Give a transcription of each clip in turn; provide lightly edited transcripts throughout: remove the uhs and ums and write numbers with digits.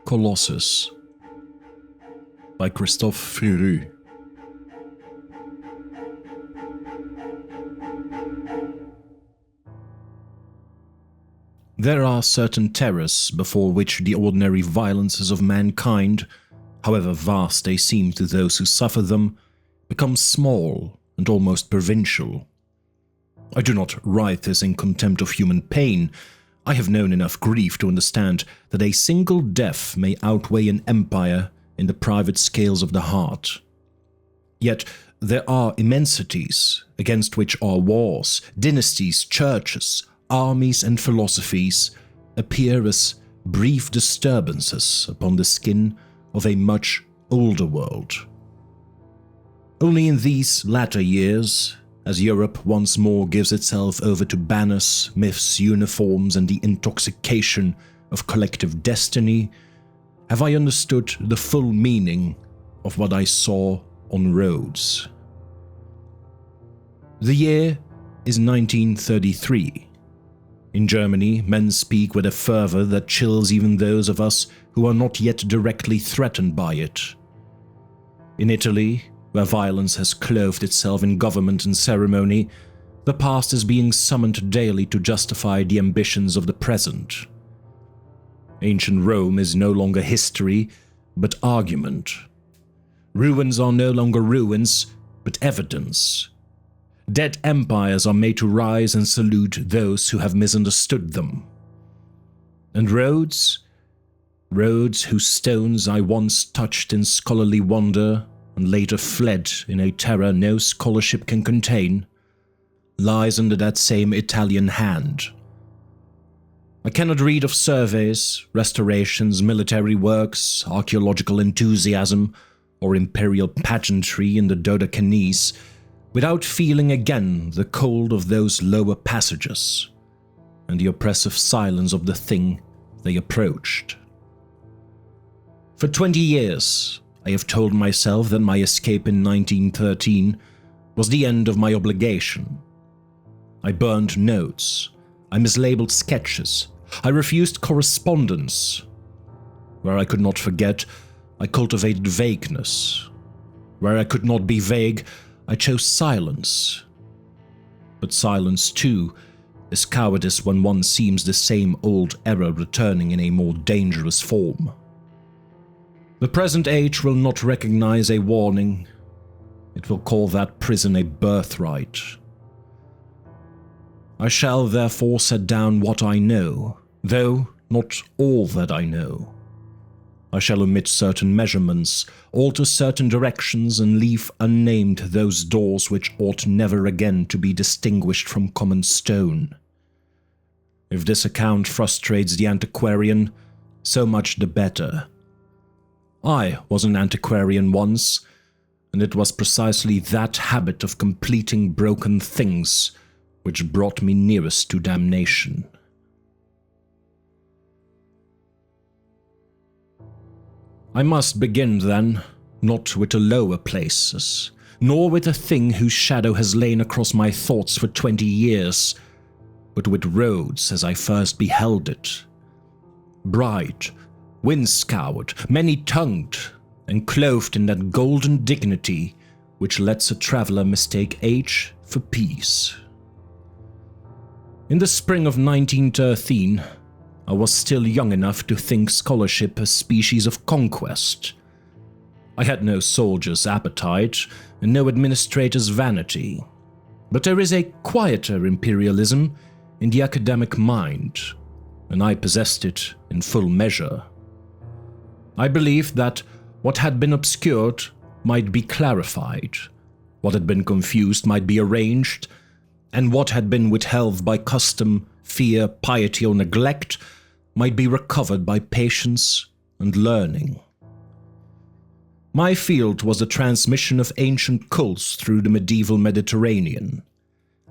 Kolossus by Kristof Fruru. There are certain terrors before which the ordinary violences of mankind, however vast they seem to those who suffer them, become small and almost provincial. I do not write this in contempt of human pain. I have known enough grief to understand that a single death may outweigh an empire in the private scales of the heart. Yet there are immensities against which our wars, dynasties, churches, armies and philosophies appear as brief disturbances upon the skin of a much older world. Only in these latter years, as Europe once more gives itself over to banners, myths, uniforms, and the intoxication of collective destiny, have I understood the full meaning of what I saw on Rhodes. The year is 1933. In Germany, men speak with a fervor that chills even those of us who are not yet directly threatened by it. In Italy, where violence has clothed itself in government and ceremony, the past is being summoned daily to justify the ambitions of the present. Ancient Rome is no longer history, but argument. Ruins are no longer ruins, but evidence. Dead empires are made to rise and salute those who have misunderstood them. And Rhodes whose stones I once touched in scholarly wonder and later fled in a terror no scholarship can contain, lies under that same Italian hand. I cannot read of surveys, restorations, military works, archaeological enthusiasm, or imperial pageantry in the Dodecanese without feeling again the cold of those lower passages and the oppressive silence of the thing they approached. For 20 years, I have told myself that my escape in 1913 was the end of my obligation. I burned notes, I mislabeled sketches, I refused correspondence. Where I could not forget, I cultivated vagueness. Where I could not be vague, I chose silence. But silence, too, is cowardice when one seems the same old error returning in a more dangerous form. The present age will not recognize a warning. It will call that prison a birthright. I shall therefore set down what I know, though not all that I know. I shall omit certain measurements, alter certain directions, and leave unnamed those doors which ought never again to be distinguished from common stone. If this account frustrates the antiquarian, so much the better. I was an antiquarian once, and it was precisely that habit of completing broken things which brought me nearest to damnation. I must begin, then, not with the lower places, nor with a thing whose shadow has lain across my thoughts for 20 years, but with Rhodes as I first beheld it. Bright, wind-scoured, many-tongued, and clothed in that golden dignity which lets a traveller mistake age for peace. In the spring of 1913, I was still young enough to think scholarship a species of conquest. I had no soldier's appetite and no administrator's vanity, but there is a quieter imperialism in the academic mind, and I possessed it in full measure. I believed that what had been obscured might be clarified, what had been confused might be arranged, and what had been withheld by custom, fear, piety, or neglect might be recovered by patience and learning. My field was the transmission of ancient cults through the medieval Mediterranean,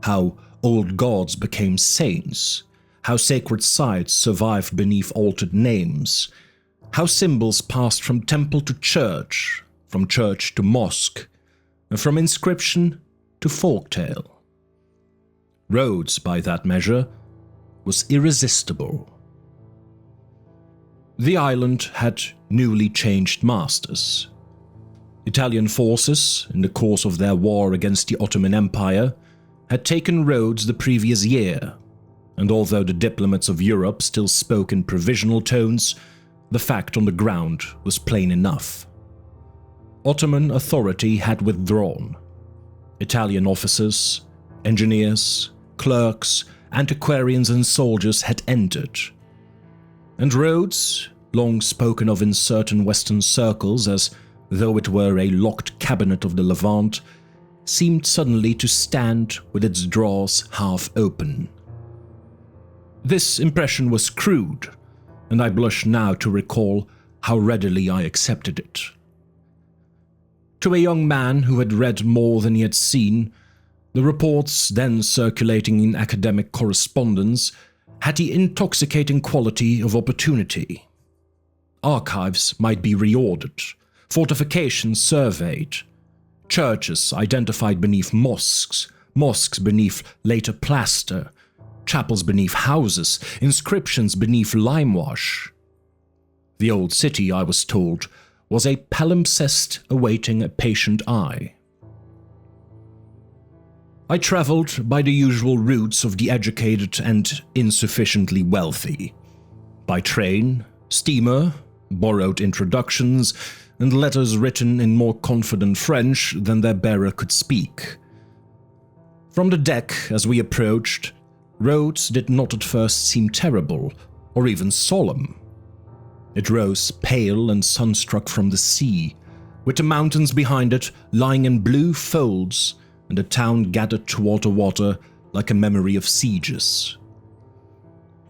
how old gods became saints, how sacred sites survived beneath altered names, how symbols passed from temple to church, from church to mosque, and from inscription to folktale. Rhodes, by that measure, was irresistible. The island had newly changed masters. Italian forces, in the course of their war against the Ottoman Empire, had taken Rhodes the previous year, and although the diplomats of Europe still spoke in provisional tones, the fact on the ground was plain enough. Ottoman authority had withdrawn. Italian officers, engineers, clerks, antiquarians and soldiers had entered. And Rhodes, long spoken of in certain Western circles as though it were a locked cabinet of the Levant, seemed suddenly to stand with its drawers half open. This impression was crude, and I blush now to recall how readily I accepted it. To a young man who had read more than he had seen, the reports then circulating in academic correspondence had the intoxicating quality of opportunity. Archives might be reordered, fortifications surveyed, churches identified beneath mosques, mosques beneath later plaster, chapels beneath houses, inscriptions beneath limewash. The old city, I was told, was a palimpsest awaiting a patient eye. I travelled by the usual routes of the educated and insufficiently wealthy. By train, steamer, borrowed introductions, and letters written in more confident French than their bearer could speak. From the deck, as we approached, Rhodes did not at first seem terrible, or even solemn. It rose pale and sunstruck from the sea, with the mountains behind it lying in blue folds, and the town gathered toward the water like a memory of sieges.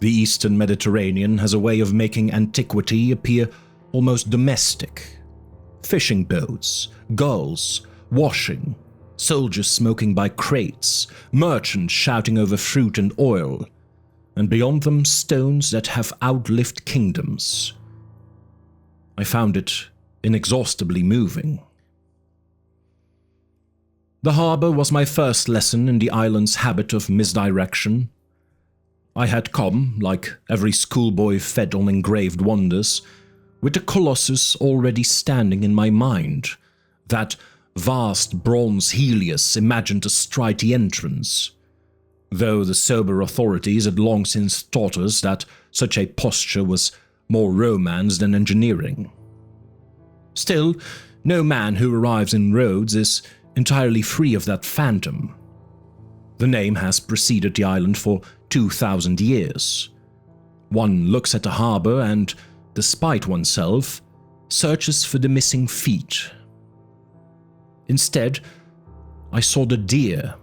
The Eastern Mediterranean has a way of making antiquity appear almost domestic. Fishing boats, gulls, washing, soldiers smoking by crates, merchants shouting over fruit and oil, and beyond them stones that have outlived kingdoms. I found it inexhaustibly moving. The harbour was my first lesson in the island's habit of misdirection. I had come, like every schoolboy fed on engraved wonders, with the Kolossus already standing in my mind, that vast bronze Helios imagined astride the entrance, though the sober authorities had long since taught us that such a posture was more romance than engineering. Still, no man who arrives in Rhodes is entirely free of that phantom. The name has preceded the island for 2,000 years. One looks at the harbour and, despite oneself, searches for the missing feet. Instead, I saw the deer.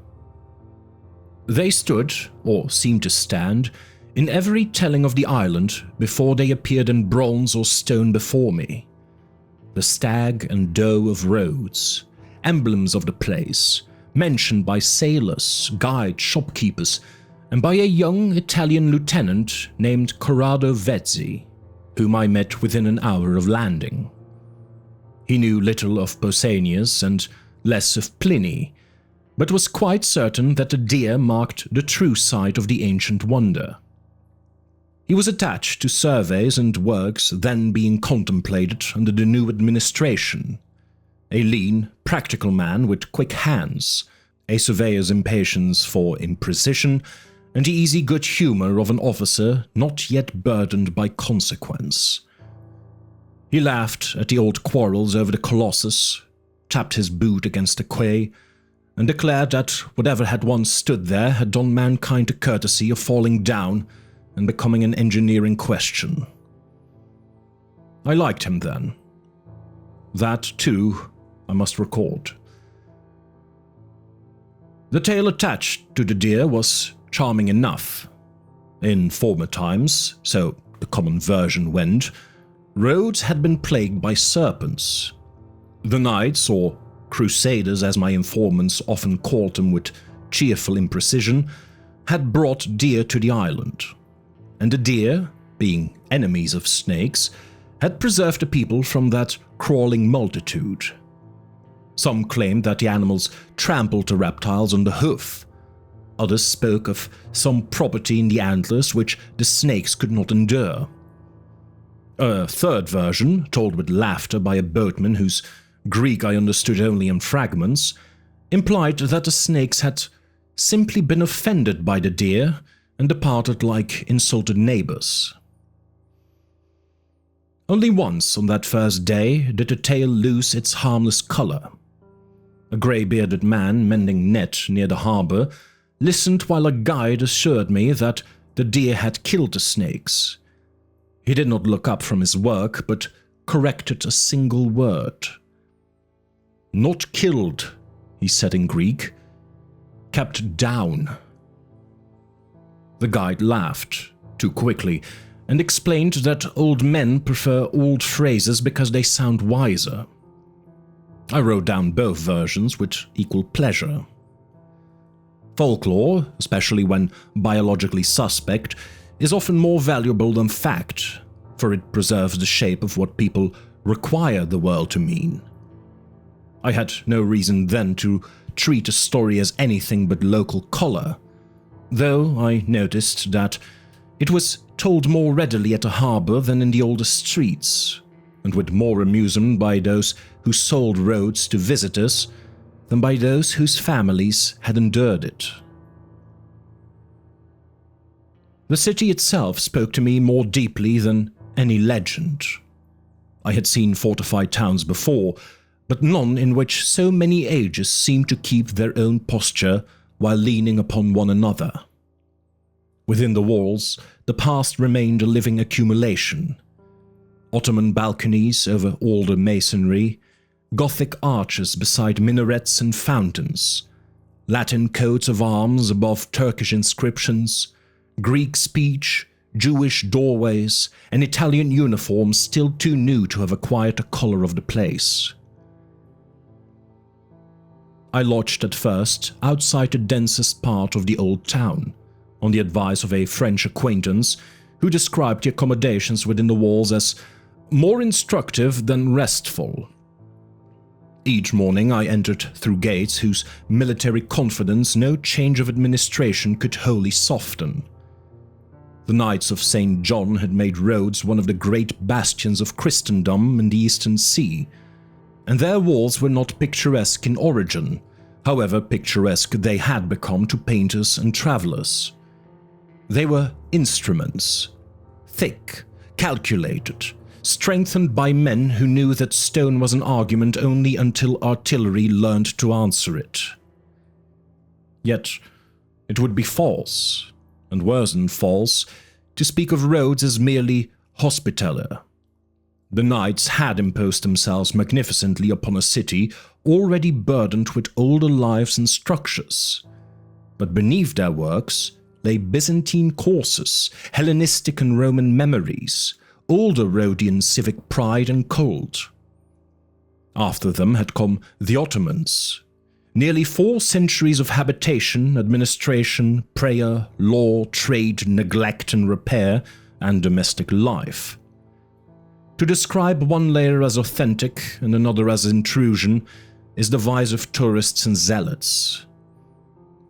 They stood, or seemed to stand, in every telling of the island before they appeared in bronze or stone before me. The stag and doe of Rhodes, emblems of the place, mentioned by sailors, guides, shopkeepers, and by a young Italian lieutenant named Corrado Vezzi, whom I met within an hour of landing. He knew little of Pausanias and less of Pliny, but was quite certain that the deer marked the true site of the ancient wonder. He was attached to surveys and works then being contemplated under the new administration. A lean, practical man with quick hands, a surveyor's impatience for imprecision, and the easy good humour of an officer not yet burdened by consequence. He laughed at the old quarrels over the Kolossus, tapped his boot against the quay, and declared that whatever had once stood there had done mankind the courtesy of falling down and becoming an engineering question. I liked him then. That, too, I must record. The tale attached to the deer was charming enough. In former times, so the common version went, Rhodes had been plagued by serpents. The knights, or crusaders as my informants often called them with cheerful imprecision, had brought deer to the island. And the deer, being enemies of snakes, had preserved the people from that crawling multitude. Some claimed that the animals trampled the reptiles on the hoof. Others spoke of some property in the antlers which the snakes could not endure. A third version, told with laughter by a boatman whose Greek I understood only in fragments, implied that the snakes had simply been offended by the deer and departed like insulted neighbors. Only once on that first day did the tale lose its harmless color. A grey-bearded man mending net near the harbor listened while a guide assured me that the deer had killed the snakes. He did not look up from his work, but corrected a single word. "Not killed," he said in Greek. "Kept down." The guide laughed, too quickly, and explained that old men prefer old phrases because they sound wiser. I wrote down both versions with equal pleasure. Folklore, especially when biologically suspect, is often more valuable than fact, for it preserves the shape of what people require the world to mean. I had no reason then to treat a story as anything but local color, though I noticed that it was told more readily at a harbor than in the oldest streets, and with more amusement by those who sold Rhodes to visitors than by those whose families had endured it. The city itself spoke to me more deeply than any legend. I had seen fortified towns before, but none in which so many ages seemed to keep their own posture while leaning upon one another. Within the walls, the past remained a living accumulation. Ottoman balconies over older masonry, Gothic arches beside minarets and fountains, Latin coats of arms above Turkish inscriptions, Greek speech, Jewish doorways, and Italian uniforms still too new to have acquired the color of the place. I lodged at first outside the densest part of the old town, on the advice of a French acquaintance who described the accommodations within the walls as more instructive than restful. Each morning I entered through gates whose military confidence no change of administration could wholly soften. The Knights of St. John had made Rhodes one of the great bastions of Christendom in the Eastern Sea, and their walls were not picturesque in origin, however picturesque they had become to painters and travelers. They were instruments, thick, calculated, strengthened by men who knew that stone was an argument only until artillery learned to answer it. Yet it would be false, and worse than false, to speak of Rhodes as merely hospitaller. The knights had imposed themselves magnificently upon a city already burdened with older lives and structures, but beneath their works lay Byzantine causes, Hellenistic and Roman memories, older Rhodian civic pride and cult. After them had come the Ottomans. Nearly 4 centuries of habitation, administration, prayer, law, trade, neglect and repair, and domestic life. To describe one layer as authentic and another as intrusion is the vice of tourists and zealots.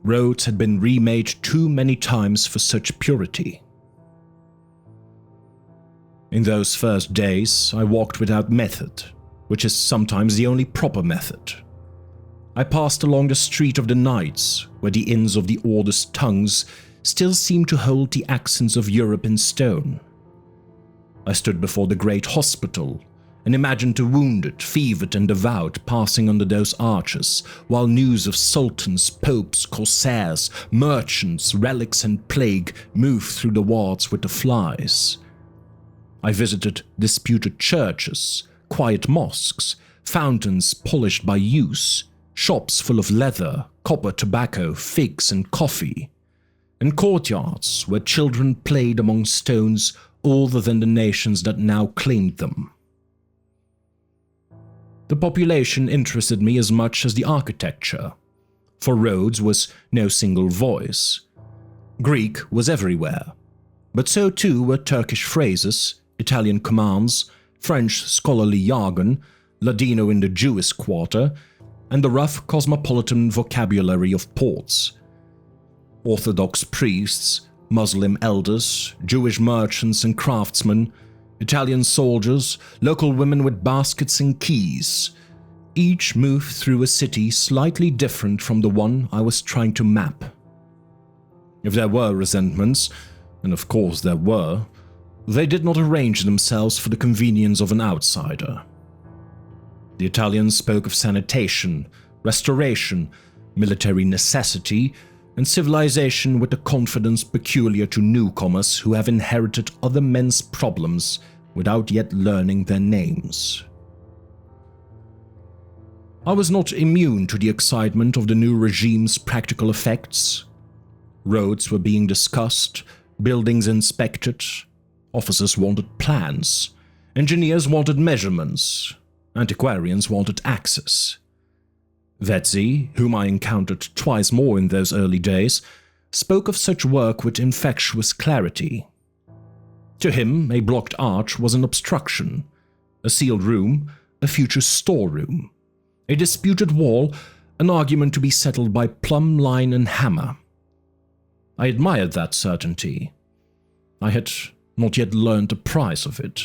Rhodes had been remade too many times for such purity. In those first days, I walked without method, which is sometimes the only proper method. I passed along the Street of the Knights, where the inns of the oldest tongues still seemed to hold the accents of Europe in stone. I stood before the great hospital and imagined the wounded, fevered and devout passing under those arches, while news of sultans, popes, corsairs, merchants, relics and plague moved through the wards with the flies. I visited disputed churches, quiet mosques, fountains polished by use, shops full of leather, copper, tobacco, figs and coffee, and courtyards where children played among stones older than the nations that now claimed them. The population interested me as much as the architecture, for Rhodes was no single voice. Greek was everywhere, but so too were Turkish phrases, Italian commands, French scholarly jargon, Ladino in the Jewish quarter, and the rough cosmopolitan vocabulary of ports. Orthodox priests, Muslim elders, Jewish merchants and craftsmen, Italian soldiers, local women with baskets and keys. Each moved through a city slightly different from the one I was trying to map. If there were resentments, and of course there were, they did not arrange themselves for the convenience of an outsider. The Italians spoke of sanitation, restoration, military necessity, and civilization with the confidence peculiar to newcomers who have inherited other men's problems without yet learning their names. I was not immune to the excitement of the new regime's practical effects. Roads were being discussed, buildings inspected, officers wanted plans, engineers wanted measurements, antiquarians wanted access. Vezzi, whom I encountered twice more in those early days, spoke of such work with infectious clarity. To him, a blocked arch was an obstruction, a sealed room, a future storeroom, a disputed wall, an argument to be settled by plumb line and hammer. I admired that certainty. I had not yet learned the price of it.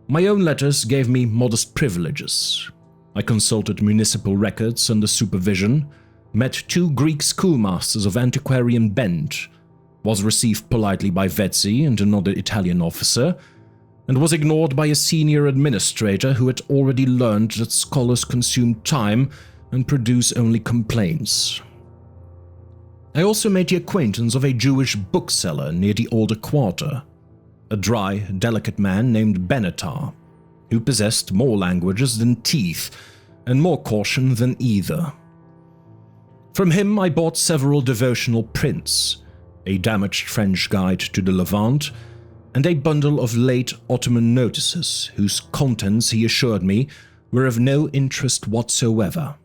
My own letters gave me modest privileges. I consulted municipal records under supervision, met 2 Greek schoolmasters of antiquarian bent, was received politely by Vezzi and another Italian officer, and was ignored by a senior administrator who had already learned that scholars consume time and produce only complaints. I also made the acquaintance of a Jewish bookseller near the older quarter, a dry, delicate man named Benatar, who possessed more languages than teeth and more caution than either. From him I bought several devotional prints, a damaged French guide to the Levant, and a bundle of late Ottoman notices whose contents, he assured me, were of no interest whatsoever.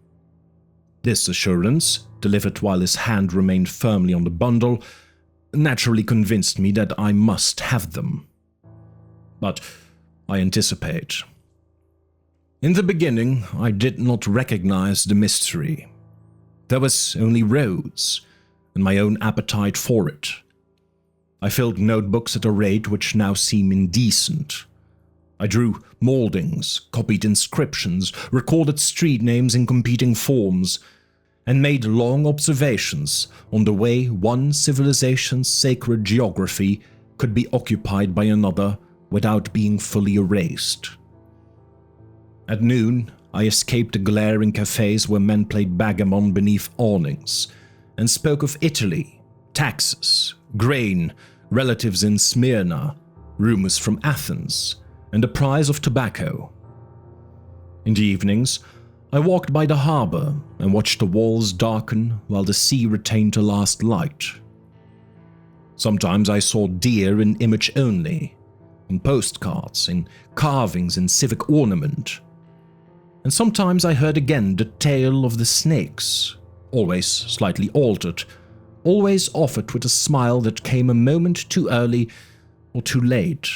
This assurance, delivered while his hand remained firmly on the bundle, naturally convinced me that I must have them. But I anticipate. In the beginning, I did not recognize the mystery. There was only Rhodes, and my own appetite for it. I filled notebooks at a rate which now seem indecent. I drew moldings, copied inscriptions, recorded street names in competing forms, and made long observations on the way one civilization's sacred geography could be occupied by another without being fully erased. At noon, I escaped the glaring cafes where men played backgammon beneath awnings, and spoke of Italy, taxes, grain, relatives in Smyrna, rumors from Athens, and the price of tobacco. In the evenings, I walked by the harbor and watched the walls darken while the sea retained the last light. Sometimes I saw deer in image only, on postcards, in carvings and civic ornament. And sometimes I heard again the tale of the snakes, always slightly altered, always offered with a smile that came a moment too early or too late.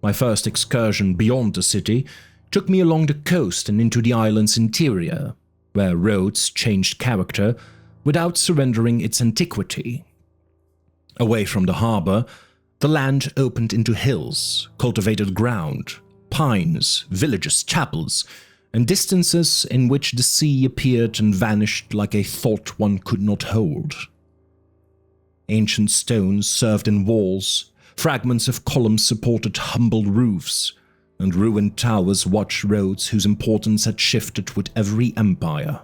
My first excursion beyond the city took me along the coast and into the island's interior, where Rhodes changed character without surrendering its antiquity. Away from the harbor, the land opened into hills, cultivated ground, pines, villages, chapels, and distances in which the sea appeared and vanished like a thought one could not hold. Ancient stones served in walls, fragments of columns supported humbled roofs, and ruined towers watched roads whose importance had shifted with every empire.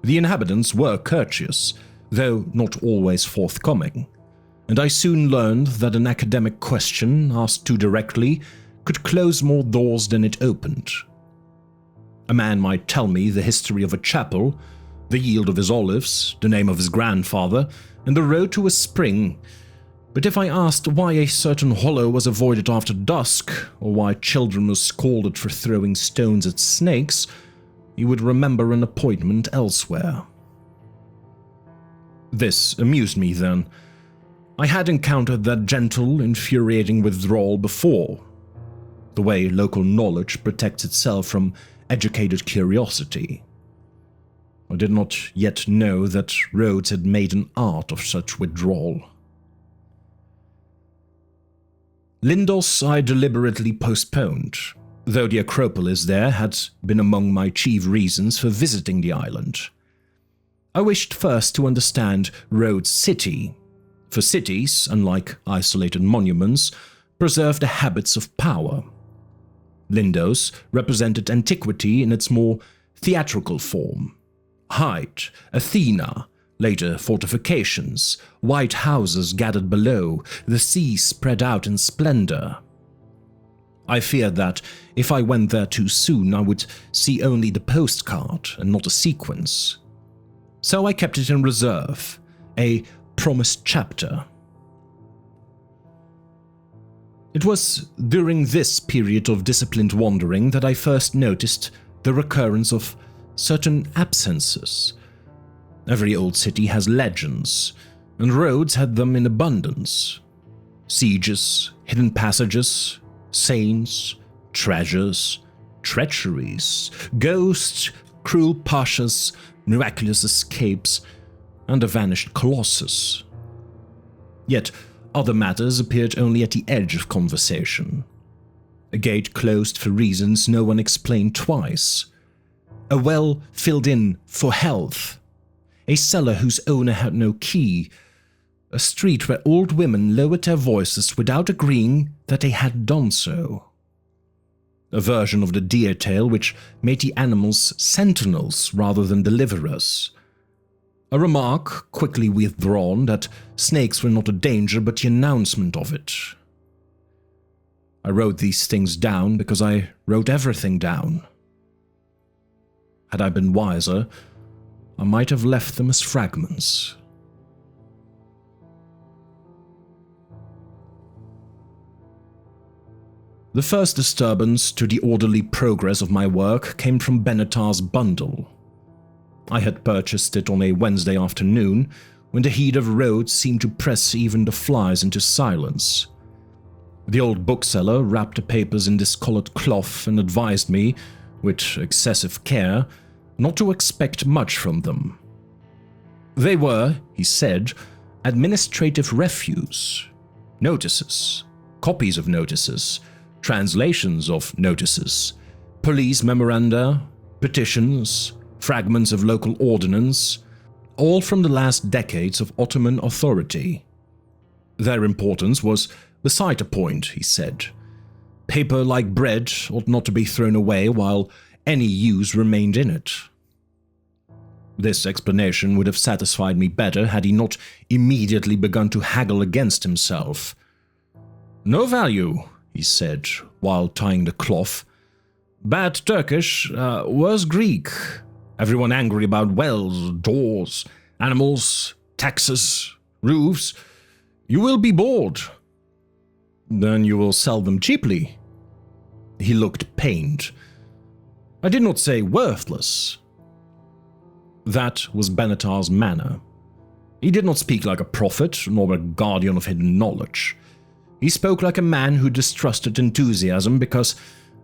The inhabitants were courteous, though not always forthcoming, and I soon learned that an academic question asked too directly could close more doors than it opened. A man might tell me the history of a chapel, the yield of his olives, the name of his grandfather, and the road to a spring, but if I asked why a certain hollow was avoided after dusk, or why children were scolded for throwing stones at snakes, he would remember an appointment elsewhere. This amused me then. I had encountered that gentle, infuriating withdrawal before. The way local knowledge protects itself from educated curiosity. I did not yet know that Rhodes had made an art of such withdrawal. Lindos I deliberately postponed, though the Acropolis there had been among my chief reasons for visiting the island. I wished first to understand Rhodes city, for cities, unlike isolated monuments, preserve the habits of power. Lindos represented antiquity in its more theatrical form. Height, Athena, later fortifications, white houses gathered below, the sea spread out in splendor. I feared that if I went there too soon, I would see only the postcard and not a sequence. So I kept it in reserve, a promised chapter. It was during this period of disciplined wandering that I first noticed the recurrence of certain absences. Every old city has legends, and Rhodes had them in abundance. Sieges, hidden passages, saints, treasures, treacheries, ghosts, cruel pashas, miraculous escapes, and a vanished Kolossus. Yet other matters appeared only at the edge of conversation. A gate closed for reasons no one explained twice. A well filled in for health. A cellar whose owner had no key. A street where old women lowered their voices without agreeing that they had done so. A version of the deer tale which made the animals sentinels rather than deliverers. A remark, quickly withdrawn, that snakes were not a danger but the announcement of it. I wrote these things down because I wrote everything down. Had I been wiser, I might have left them as fragments. The first disturbance to the orderly progress of my work came from Benatar's bundle. I had purchased it on a Wednesday afternoon, when the heat of Rhodes seemed to press even the flies into silence. The old bookseller wrapped the papers in discolored cloth and advised me, with excessive care, not to expect much from them. They were, he said, administrative refuse, notices, copies of notices, translations of notices, police memoranda, petitions, fragments of local ordinance, all from the last decades of Ottoman authority. Their importance was beside the point, he said. Paper like bread ought not to be thrown away while any use remained in it. This explanation would have satisfied me better had he not immediately begun to haggle against himself. No value, he said, while tying the cloth. Bad Turkish, worse Greek. Everyone angry about wells, doors, animals, taxes, roofs. You will be bored. Then you will sell them cheaply. He looked pained. I did not say worthless. That was Benatar's manner. He did not speak like a prophet, nor a guardian of hidden knowledge. He spoke like a man who distrusted enthusiasm because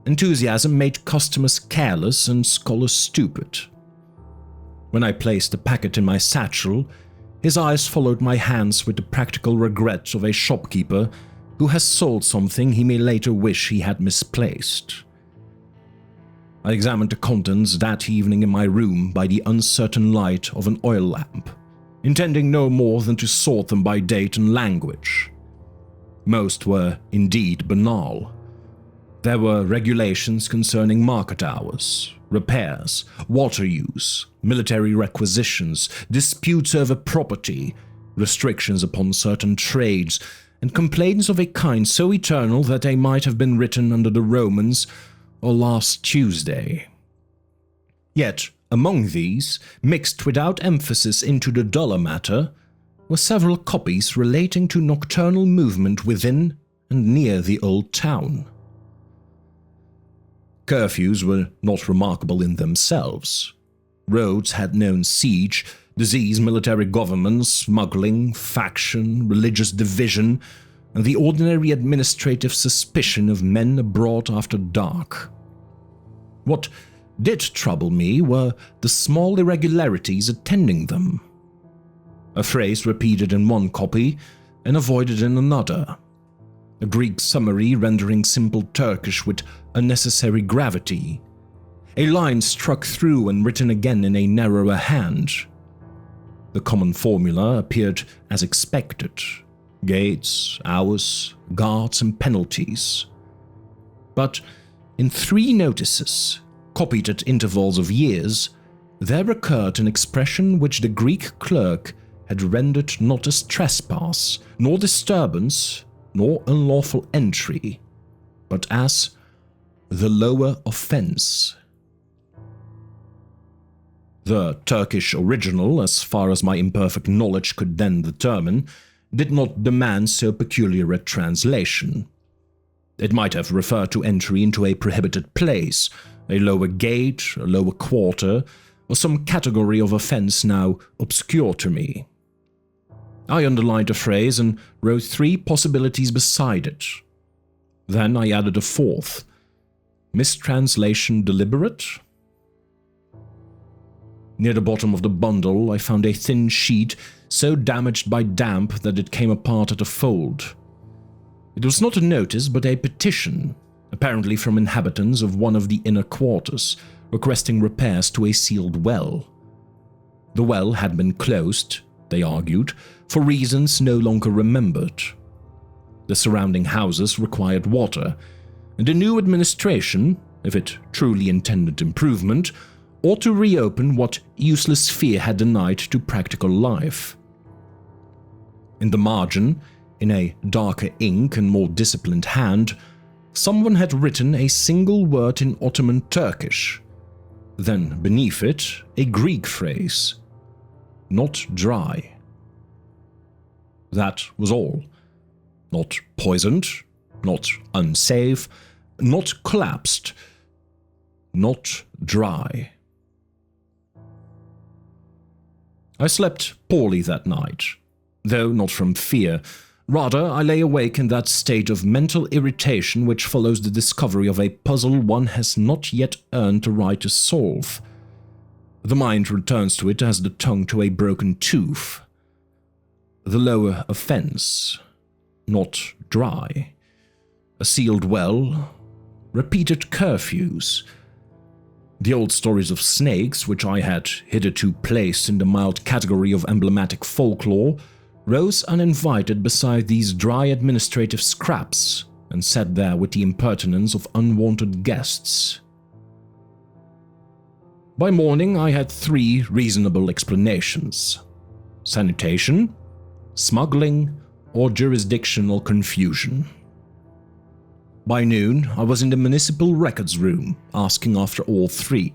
enthusiasm made customers careless and scholars stupid. When I placed the packet in my satchel, his eyes followed my hands with the practical regret of a shopkeeper who has sold something he may later wish he had misplaced. I examined the contents that evening in my room by the uncertain light of an oil lamp, intending no more than to sort them by date and language. Most were indeed banal. There were regulations concerning market hours, repairs, water use, military requisitions, disputes over property, restrictions upon certain trades, and complaints of a kind so eternal that they might have been written under the Romans or last Tuesday. Yet, among these, mixed without emphasis into the duller matter, were several copies relating to nocturnal movement within and near the old town. Curfews were not remarkable in themselves. Rhodes had known siege, disease, military government, smuggling, faction, religious division, and the ordinary administrative suspicion of men abroad after dark. What did trouble me were the small irregularities attending them. A phrase repeated in one copy and avoided in another. a Greek summary rendering simple Turkish with unnecessary gravity, a line struck through and written again in a narrower hand. The common formula appeared as expected: gates, hours, guards, and penalties. But in 3 notices, copied at intervals of years, there occurred an expression which the Greek clerk had rendered not as trespass, nor disturbance, nor unlawful entry, but as the lower offense. The Turkish original, as far as my imperfect knowledge could then determine, did not demand so peculiar a translation. It might have referred to entry into a prohibited place, a lower gate, a lower quarter, or some category of offense now obscure to me. I underlined a phrase and wrote 3 possibilities beside it. Then I added a 4th. Mistranslation deliberate? Near the bottom of the bundle, I found a thin sheet so damaged by damp that it came apart at a fold. It was not a notice, but a petition, apparently from inhabitants of one of the inner quarters, requesting repairs to a sealed well. The well had been closed, they argued, for reasons no longer remembered. The surrounding houses required water, and the new administration, if it truly intended improvement, ought to reopen what useless fear had denied to practical life. In the margin, in a darker ink and more disciplined hand, someone had written a single word in Ottoman Turkish. Then, beneath it, a Greek phrase: not dry. That was all. Not poisoned, not unsafe, not collapsed, not dry. I slept poorly that night, though not from fear. Rather, I lay awake in that state of mental irritation which follows the discovery of a puzzle one has not yet earned the right to solve. The mind returns to it as the tongue to a broken tooth. The lower offense, not dry. A sealed well, repeated curfews. The old stories of snakes, which I had hitherto placed in the mild category of emblematic folklore, rose uninvited beside these dry administrative scraps and sat there with the impertinence of unwanted guests. By morning I had 3 reasonable explanations: sanitation, smuggling, or jurisdictional confusion. By noon, I was in the municipal records room, asking after all 3.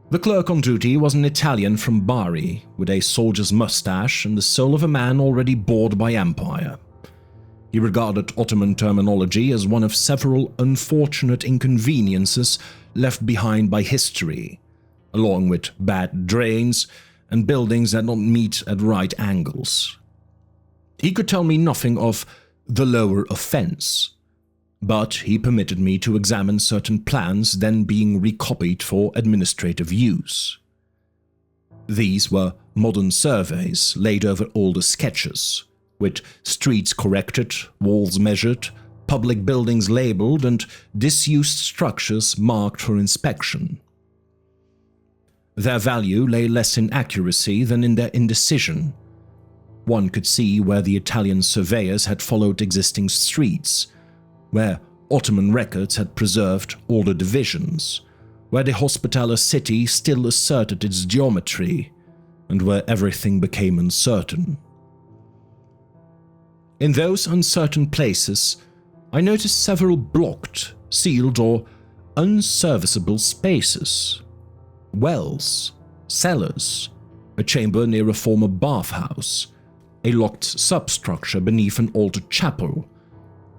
The clerk on duty was an Italian from Bari, with a soldier's mustache and the soul of a man already bored by empire. He regarded Ottoman terminology as one of several unfortunate inconveniences left behind by history, along with bad drains and buildings that don't meet at right angles. He could tell me nothing of the lower offense, but he permitted me to examine certain plans then being recopied for administrative use. These were modern surveys laid over older sketches, with streets corrected, walls measured, public buildings labeled, and disused structures marked for inspection. Their value lay less in accuracy than in their indecision. One could see where the Italian surveyors had followed existing streets, where Ottoman records had preserved older divisions, where the Hospitaller city still asserted its geometry, and where everything became uncertain. In those uncertain places, I noticed several blocked, sealed, or unserviceable spaces. Wells, cellars, a chamber near a former bathhouse, a locked substructure beneath an altered chapel,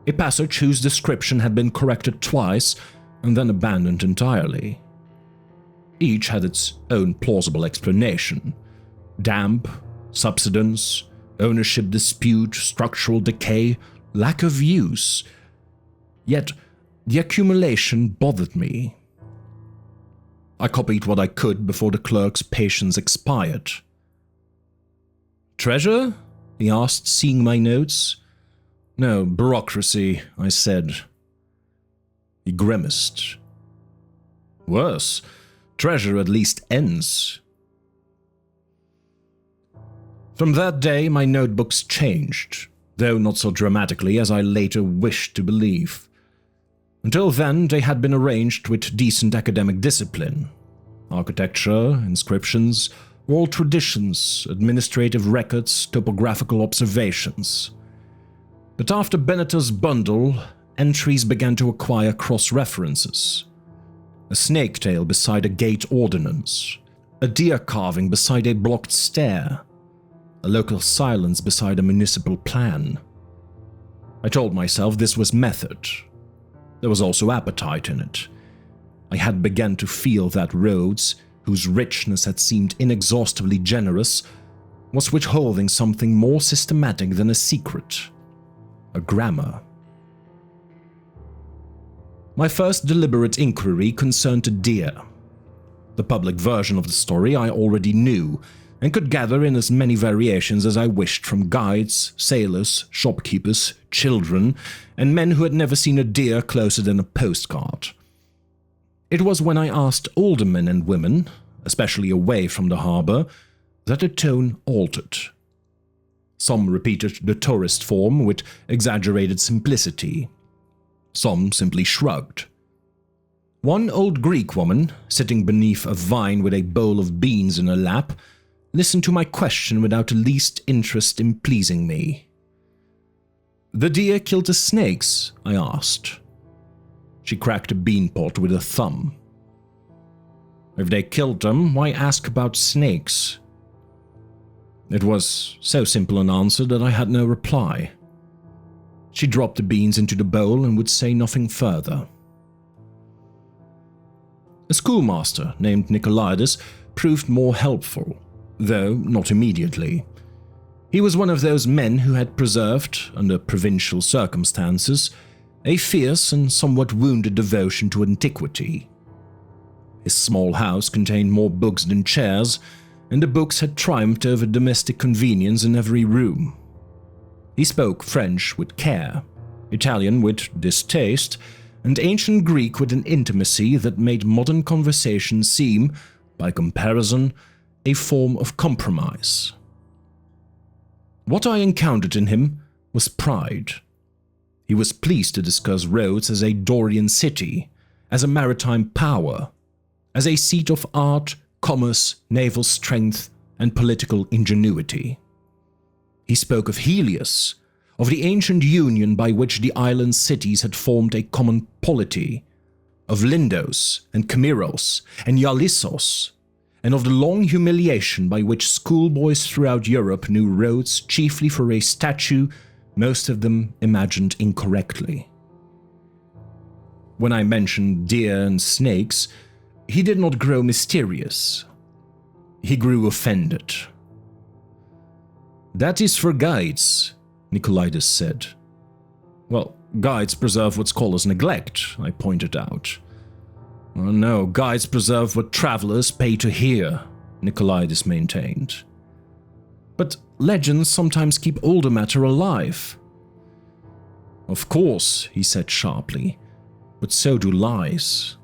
a passage whose description had been corrected twice and then abandoned entirely. Each had its own plausible explanation: damp, subsidence, ownership dispute, structural decay, lack of use. Yet the accumulation bothered me. I copied what I could before the clerk's patience expired. "Treasure?" he asked, seeing my notes. No, bureaucracy, I said. He grimaced. Worse, treasure at least ends. From that day, my notebooks changed, though not so dramatically as I later wished to believe. Until then, they had been arranged with decent academic discipline. Architecture, inscriptions, oral traditions, administrative records, topographical observations. But after Benneter's bundle, entries began to acquire cross-references. A snake tail beside a gate ordinance, a deer carving beside a blocked stair, a local silence beside a municipal plan. I told myself this was method. There was also appetite in it. I had begun to feel that Rhodes, whose richness had seemed inexhaustibly generous, was withholding something more systematic than a secret. A grammar. My first deliberate inquiry concerned a deer. The public version of the story I already knew, and could gather in as many variations as I wished from guides, sailors, shopkeepers, children, and men who had never seen a deer closer than a postcard. It was when I asked older men and women, especially away from the harbor, that the tone altered. Some repeated the tourist form with exaggerated simplicity. Some simply shrugged. One old Greek woman, sitting beneath a vine with a bowl of beans in her lap, listened to my question without the least interest in pleasing me. "The deer killed the snakes?" I asked. She cracked a bean pot with a thumb. "If they killed them, why ask about snakes?" It was so simple an answer that I had no reply. She dropped the beans into the bowl and would say nothing further. A schoolmaster named Nicolaides proved more helpful, though not immediately. He was one of those men who had preserved, under provincial circumstances, a fierce and somewhat wounded devotion to antiquity. His small house contained more books than chairs, and the books had triumphed over domestic convenience in every room. He spoke French with care, Italian with distaste, and ancient Greek with an intimacy that made modern conversation seem, by comparison, a form of compromise. What I encountered in him was pride. He was pleased to discuss Rhodes as a Dorian city, as a maritime power, as a seat of art, commerce, naval strength, and political ingenuity. He spoke of Helios, of the ancient union by which the island cities had formed a common polity, of Lindos and Camiros and Ialissos, and of the long humiliation by which schoolboys throughout Europe knew Rhodes chiefly for a statue, most of them imagined incorrectly. When I mentioned deer and snakes, he did not grow mysterious. He grew offended. "That is for guides," Nicolaides said. "Well, guides preserve what scholars neglect," I pointed out. "Oh, no, guides preserve what travelers pay to hear," Nicolaides maintained. "But legends sometimes keep older matter alive." "Of course," he said sharply, "but so do lies."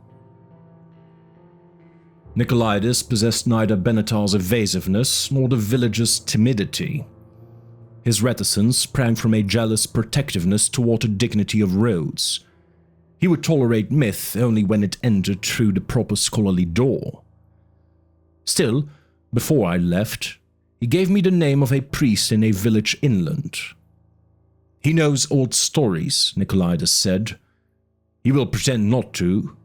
Nicolaides possessed neither Benatar's evasiveness nor the villager's timidity. His reticence sprang from a jealous protectiveness toward the dignity of Rhodes. He would tolerate myth only when it entered through the proper scholarly door. Still, before I left, he gave me the name of a priest in a village inland. "He knows old stories," Nicolaides said. "He will pretend not to.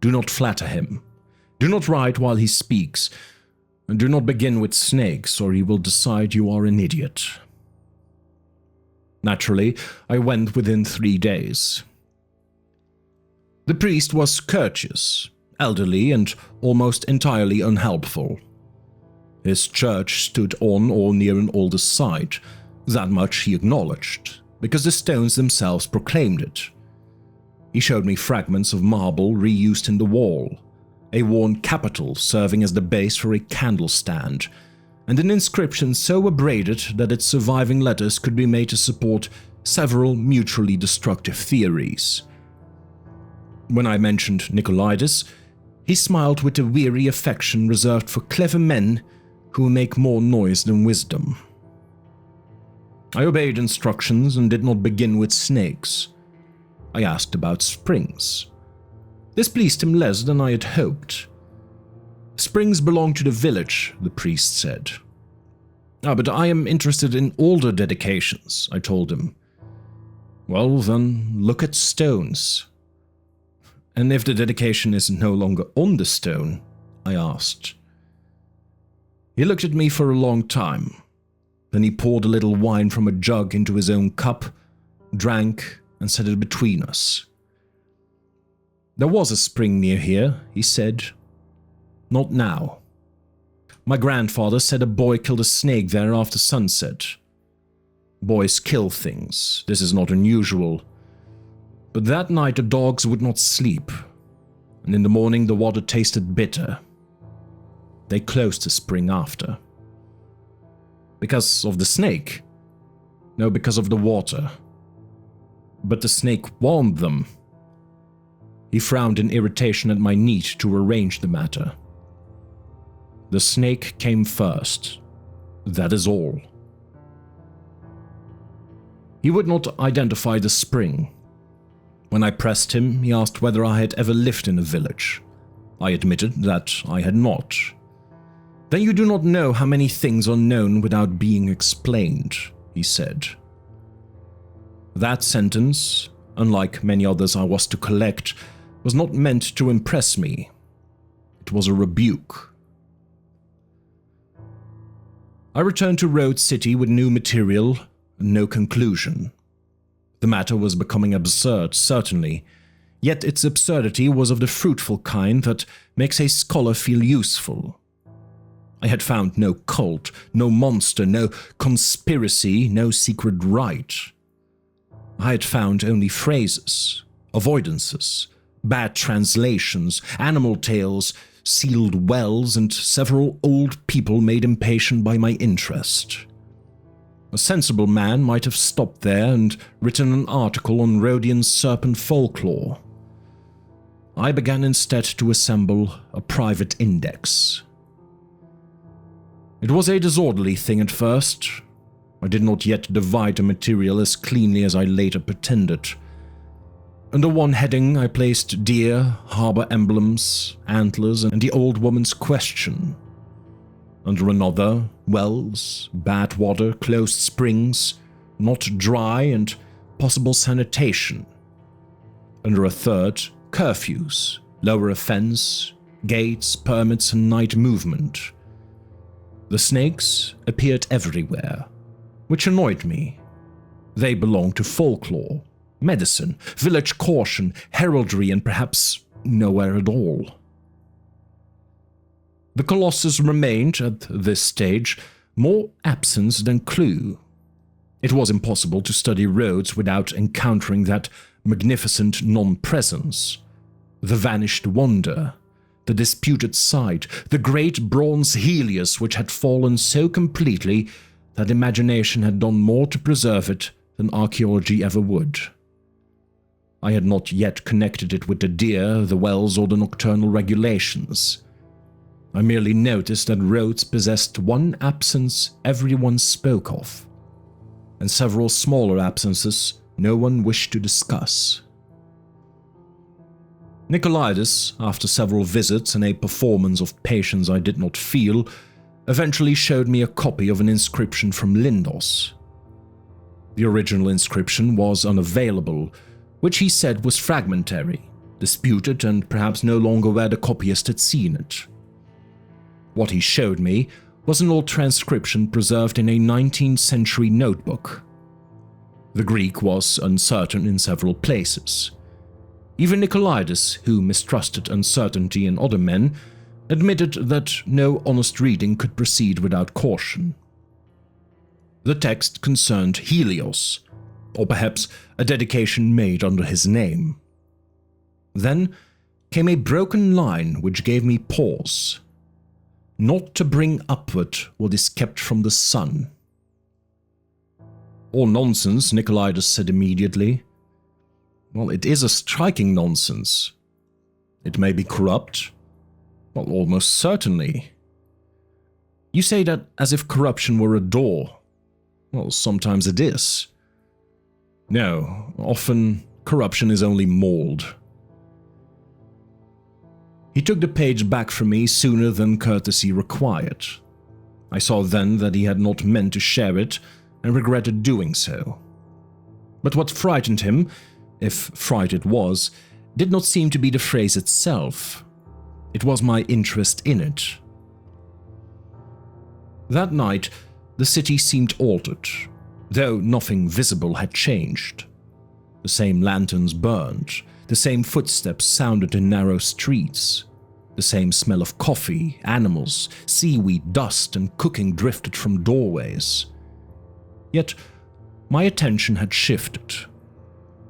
Do not flatter him. Do not write while he speaks, and do not begin with snakes, or he will decide you are an idiot." Naturally, I went within 3 days. The priest was courteous, elderly, and almost entirely unhelpful. His church stood on or near an older site, that much he acknowledged, because the stones themselves proclaimed it. He showed me fragments of marble reused in the wall, a worn capital serving as the base for a candle stand, and an inscription so abraded that its surviving letters could be made to support several mutually destructive theories. When I mentioned Nicolaides, he smiled with a weary affection reserved for clever men who make more noise than wisdom. I obeyed instructions and did not begin with snakes. I asked about springs. This pleased him less than I had hoped. Springs belong to the village, the priest said. But I am interested in older dedications, I told him. Well, then look at stones. And if the dedication is no longer on the stone, I asked. He looked at me for a long time. Then he poured a little wine from a jug into his own cup, drank, and set it between us. There was a spring near here, he said. Not now. My grandfather said a boy killed a snake there after sunset. Boys kill things, this is not unusual. But that night the dogs would not sleep, and in the morning the water tasted bitter. They closed the spring after. Because of the snake? No, because of the water. But the snake warned them. He frowned in irritation at my need to arrange the matter. The snake came first. That is all. He would not identify the spring. When I pressed him, he asked whether I had ever lived in a village. I admitted that I had not. Then you do not know how many things are known without being explained, he said. That sentence, unlike many others I was to collect, was not meant to impress me. It was a rebuke. I returned to Rhodes City with new material and no conclusion. The matter was becoming absurd, certainly, yet its absurdity was of the fruitful kind that makes a scholar feel useful. I had found no cult, no monster, no conspiracy, no secret rite. I had found only phrases, avoidances, bad translations, animal tales, sealed wells, and several old people made impatient by my interest. A sensible man might have stopped there and written an article on Rhodian serpent folklore. I began instead to assemble a private index. It was a disorderly thing at first. I did not yet divide the material as cleanly as I later pretended. Under one heading I placed deer, harbor emblems, antlers, and the old woman's question. Under another, wells, bad water, closed springs, not dry, and possible sanitation. Under a third, curfews, lower offense, gates, permits, and night movement. The snakes appeared everywhere, which annoyed me. They belonged to folklore, medicine, village caution, heraldry, and perhaps nowhere at all. The Colossus remained, at this stage, more absence than clue. It was impossible to study Rhodes without encountering that magnificent non-presence, the vanished wonder, the disputed site, the great bronze Helios which had fallen so completely that imagination had done more to preserve it than archaeology ever would. I had not yet connected it with the deer, the wells, or the nocturnal regulations. I merely noticed that Rhodes possessed one absence everyone spoke of, and several smaller absences no one wished to discuss. Nicolaides, after several visits and a performance of patience I did not feel, eventually showed me a copy of an inscription from Lindos. The original inscription was unavailable, which he said was fragmentary, disputed, and perhaps no longer where the copyist had seen it. What he showed me was an old transcription preserved in a 19th century notebook. The Greek was uncertain in several places. Even Nicolaides, who mistrusted uncertainty in other men, admitted that no honest reading could proceed without caution. The text concerned Helios, or perhaps a dedication made under his name. Then came a broken line which gave me pause. Not to bring upward what is kept from the sun. All nonsense, Nicolaides said immediately. Well, it is a striking nonsense. It may be corrupt. Well, almost certainly. You say that as if corruption were a door. Well, sometimes it is. No, often corruption is only mold. He took the page back from me sooner than courtesy required. I saw then that he had not meant to share it and regretted doing so. But what frightened him, if fright it was, did not seem to be the phrase itself. It was my interest in it. That night, the city seemed altered, though nothing visible had changed. The same lanterns burned, the same footsteps sounded in narrow streets, the same smell of coffee, animals, seaweed, dust, and cooking drifted from doorways. Yet, my attention had shifted.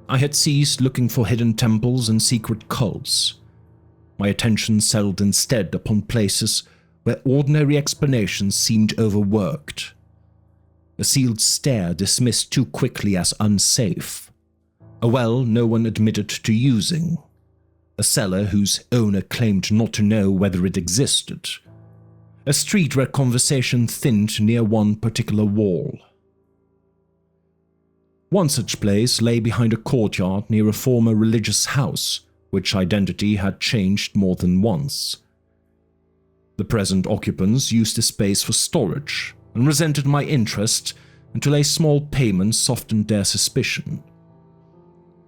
I had ceased looking for hidden temples and secret cults. My attention settled instead upon places where ordinary explanations seemed overworked. A sealed stair dismissed too quickly as unsafe. A well no one admitted to using. A cellar whose owner claimed not to know whether it existed. A street where conversation thinned near one particular wall. One such place lay behind a courtyard near a former religious house, which identity had changed more than once. The present occupants used the space for storage, and resented my interest until a small payment softened their suspicion.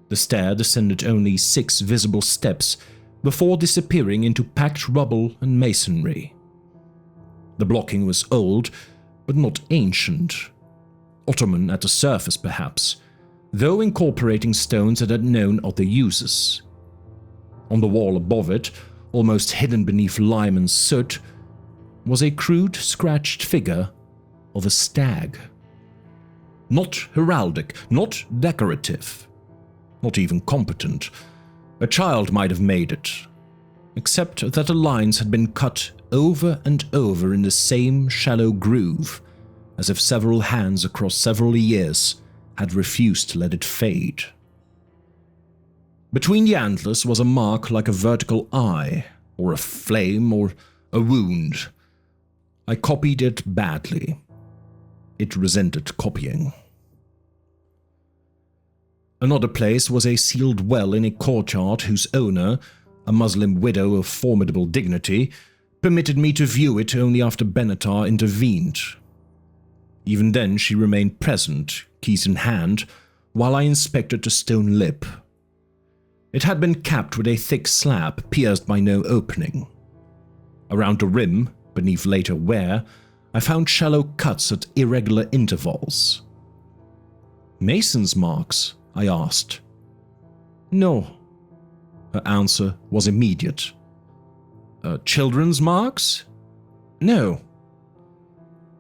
The stair descended only 6 visible steps before disappearing into packed rubble and masonry. The blocking was old, but not ancient. Ottoman at the surface, perhaps, though incorporating stones that had known other uses. On the wall above it, almost hidden beneath lime and soot, was a crude, scratched figure of a stag. Not heraldic, not decorative, not even competent. A child might have made it, except that the lines had been cut over and over in the same shallow groove, as if several hands across several years had refused to let it fade. Between the antlers was a mark like a vertical eye, or a flame, or a wound. I copied it badly. It resented copying. Another place was a sealed well in a courtyard whose owner, a Muslim widow of formidable dignity, permitted me to view it only after Benatar intervened. Even then she remained present, keys in hand, while I inspected the stone lip. It had been capped with a thick slab pierced by no opening. Around the rim, beneath later wear, I found shallow cuts at irregular intervals. "Mason's marks?" I asked. "No." Her answer was immediate. "Children's marks?" "No."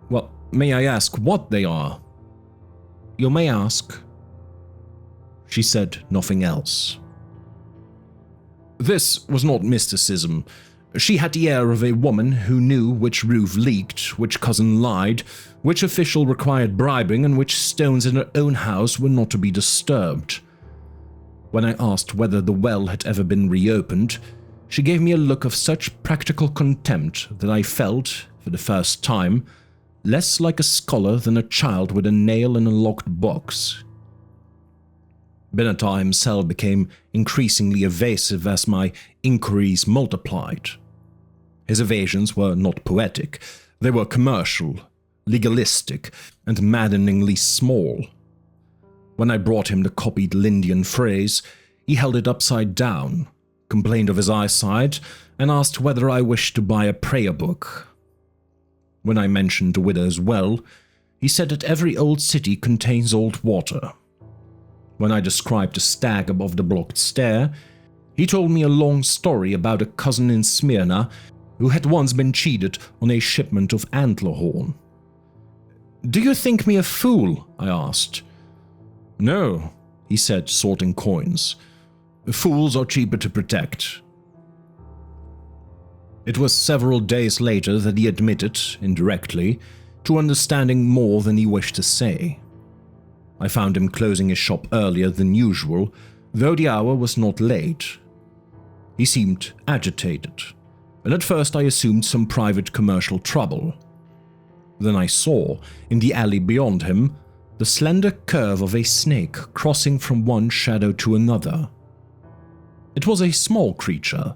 "Well, may I ask what they are?" "You may ask." She said nothing else. This was not mysticism. She had the air of a woman who knew which roof leaked, which cousin lied, which official required bribing, and which stones in her own house were not to be disturbed. When I asked whether the well had ever been reopened, she gave me a look of such practical contempt that I felt, for the first time, less like a scholar than a child with a nail in a locked box. Benatar himself became increasingly evasive as my inquiries multiplied. His evasions were not poetic, they were commercial, legalistic, and maddeningly small. When I brought him the copied Lindian phrase, he held it upside down, complained of his eyesight, and asked whether I wished to buy a prayer book. When I mentioned the widow's well, he said that every old city contains old water. When I described the stag above the blocked stair, he told me a long story about a cousin in Smyrna who had once been cheated on a shipment of antler horn. "Do you think me a fool?" I asked. "No," he said, sorting coins. "Fools are cheaper to protect." It was several days later that he admitted, indirectly, to understanding more than he wished to say. I found him closing his shop earlier than usual, though the hour was not late. He seemed agitated, and at first I assumed some private commercial trouble. Then I saw, in the alley beyond him, the slender curve of a snake crossing from one shadow to another. It was a small creature,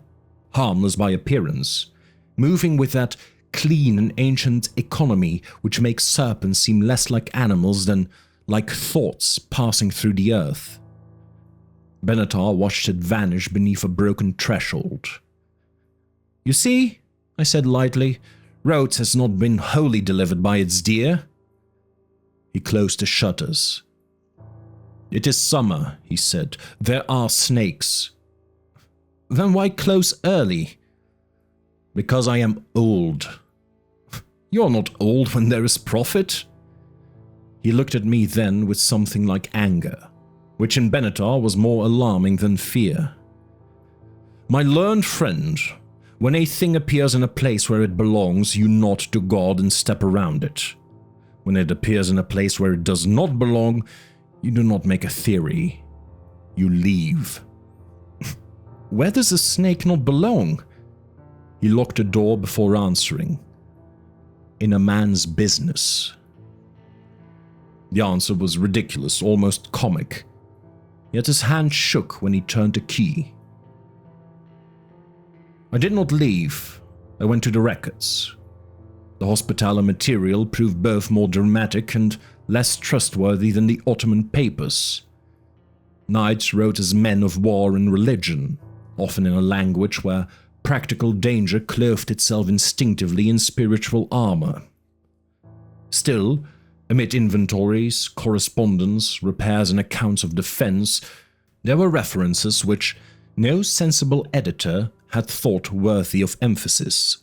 harmless by appearance, moving with that clean and ancient economy which makes serpents seem less like animals than like thoughts passing through the earth. Benatar watched it vanish beneath a broken threshold. "You see," I said lightly, "Rhodes has not been wholly delivered by its deer." He closed the shutters. "It is summer," he said. "There are snakes." "Then why close early?" "Because I am old." "You're not old when there is profit." He looked at me then with something like anger, which in Benatar was more alarming than fear. "My learned friend, when a thing appears in a place where it belongs, you nod to God and step around it. When it appears in a place where it does not belong, you do not make a theory. You leave." "Where does a snake not belong?" He locked the door before answering. "In a man's business." The answer was ridiculous, almost comic, yet his hand shook when he turned the key. I did not leave. I went to the records. The Hospitaller material proved both more dramatic and less trustworthy than the Ottoman papers. Knights wrote as men of war and religion, often in a language where practical danger clothed itself instinctively in spiritual armor. Still, amid inventories, correspondence, repairs and accounts of defense, there were references which no sensible editor had thought worthy of emphasis.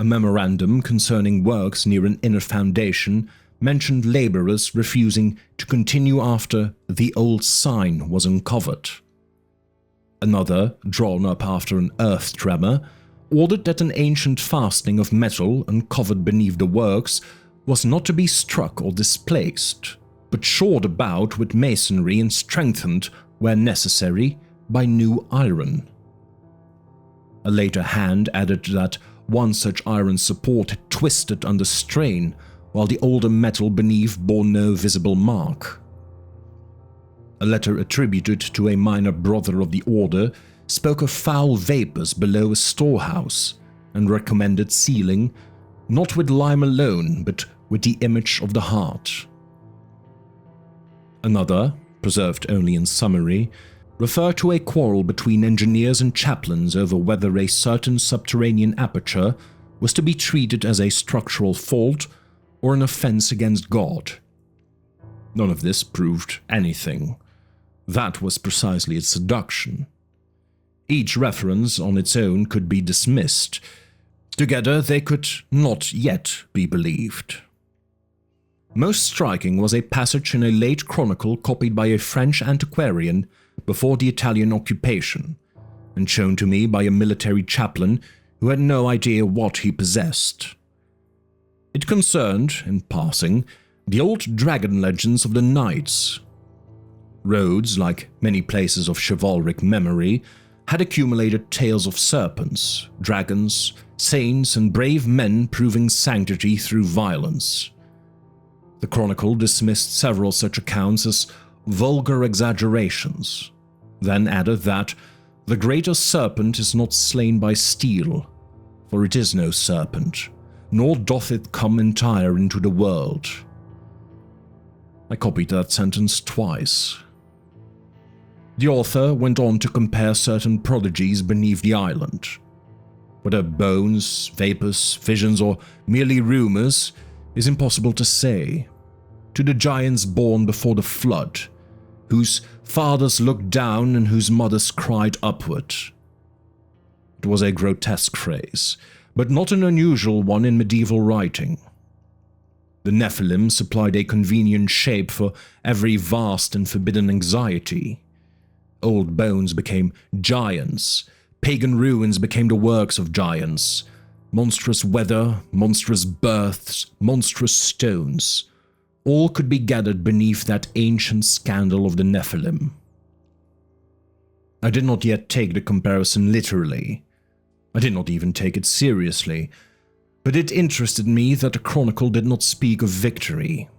A memorandum concerning works near an inner foundation mentioned laborers refusing to continue after the old sign was uncovered. Another, drawn up after an earth tremor, ordered that an ancient fastening of metal uncovered beneath the works was not to be struck or displaced, but shored about with masonry and strengthened, where necessary, by new iron. A later hand added that one such iron support had twisted under strain, while the older metal beneath bore no visible mark. A letter attributed to a minor brother of the order spoke of foul vapors below a storehouse and recommended sealing, not with lime alone, but with the image of the heart. Another, preserved only in summary, referred to a quarrel between engineers and chaplains over whether a certain subterranean aperture was to be treated as a structural fault or an offense against God. None of this proved anything. That was precisely its seduction. Each reference on its own could be dismissed. Together they could not yet be believed. Most striking was a passage in a late chronicle copied by a French antiquarian before the Italian occupation, and shown to me by a military chaplain who had no idea what he possessed. It concerned, in passing, the old dragon legends of the knights. Rhodes, like many places of chivalric memory, had accumulated tales of serpents, dragons, saints, and brave men proving sanctity through violence. The chronicle dismissed several such accounts as vulgar exaggerations, then added that the greater serpent is not slain by steel, for it is no serpent, nor doth it come entire into the world. I copied that sentence twice. The author went on to compare certain prodigies beneath the island. Whether bones, vapors, visions, or merely rumors is impossible to say. To the giants born before the flood, whose fathers looked down and whose mothers cried upward. It was a grotesque phrase, but not an unusual one in medieval writing. The Nephilim supplied a convenient shape for every vast and forbidden anxiety. Old bones became giants, pagan ruins became the works of giants, monstrous weather, monstrous births, monstrous stones, all could be gathered beneath that ancient scandal of the Nephilim. I did not yet take the comparison literally. I did not even take it seriously, but it interested me that the chronicle did not speak of victory.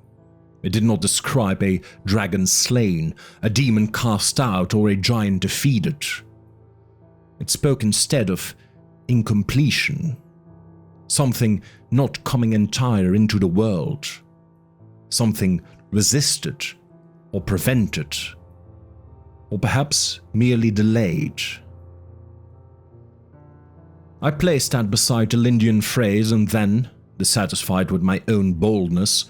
It did not describe a dragon slain, a demon cast out, or a giant defeated. It spoke instead of incompletion, something not coming entire into the world, something resisted or prevented, or perhaps merely delayed. I placed that beside the Lindian phrase and then, dissatisfied with my own boldness,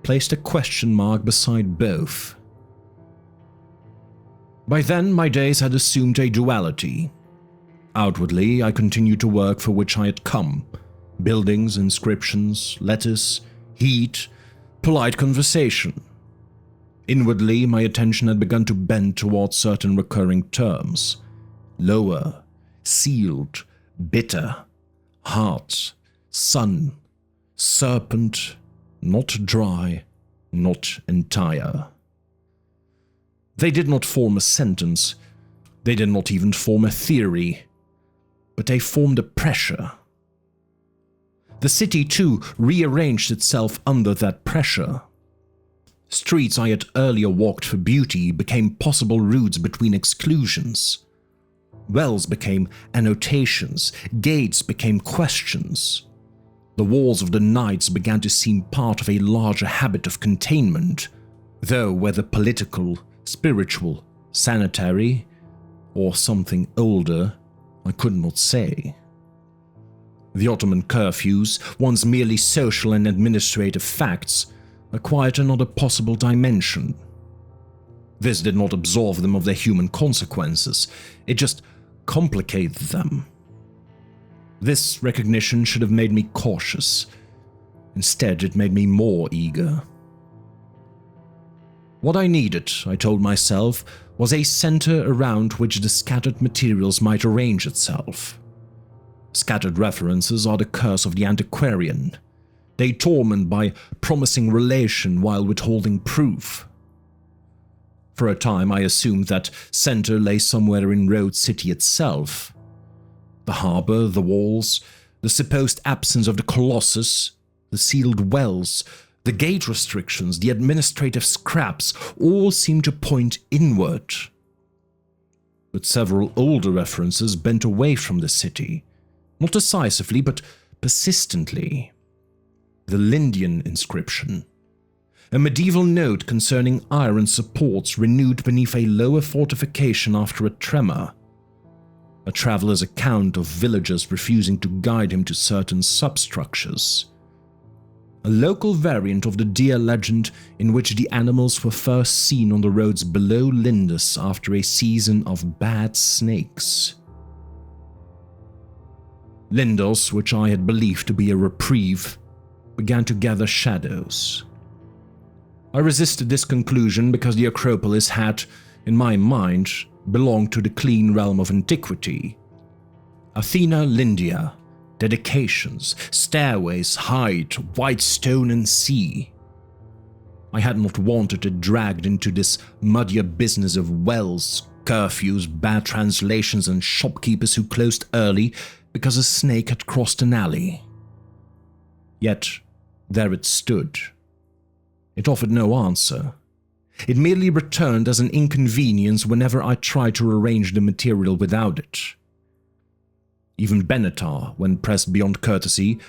placed a question mark beside both. By then, my days had assumed a duality. Outwardly, I continued to work for which I had come: buildings, inscriptions, letters, heat, polite conversation. Inwardly, my attention had begun to bend towards certain recurring terms: lower, sealed, bitter, heart, sun, serpent, not dry, not entire. They did not form a sentence. They did not even form a theory, but they formed a pressure. The city, too, rearranged itself under that pressure. Streets I had earlier walked for beauty became possible routes between exclusions. Wells became annotations, gates became questions. The walls of the nights began to seem part of a larger habit of containment, though whether political, spiritual, sanitary, or something older, I could not say. The Ottoman curfews, once merely social and administrative facts, acquired another possible dimension. This did not absolve them of their human consequences, it just complicated them. This recognition should have made me cautious. Instead, it made me more eager. What I needed, I told myself, was a center around which the scattered materials might arrange itself. Scattered references are the curse of the antiquarian. They torment by promising relation while withholding proof. For a time, I assumed that center lay somewhere in Rhodes city itself. The harbor, the walls, the supposed absence of the Kolossus, the sealed wells, the gate restrictions, the administrative scraps, all seemed to point inward. But several older references bent away from the city, not decisively, but persistently. The Lindian inscription, a medieval note concerning iron supports renewed beneath a lower fortification after a tremor. A traveler's account of villagers refusing to guide him to certain substructures. A local variant of the deer legend in which the animals were first seen on the roads below Lindus after a season of bad snakes. Lindus, which I had believed to be a reprieve, began to gather shadows. I resisted this conclusion because the Acropolis had, in my mind, belonged to the clean realm of antiquity. Athena Lindia, dedications, stairways, height, white stone and sea. I had not wanted it dragged into this muddier business of wells, curfews, bad translations and shopkeepers who closed early because a snake had crossed an alley. Yet, there it stood. It offered no answer. It merely returned as an inconvenience whenever I tried to arrange the material without it. Even Benatar, when pressed beyond courtesy,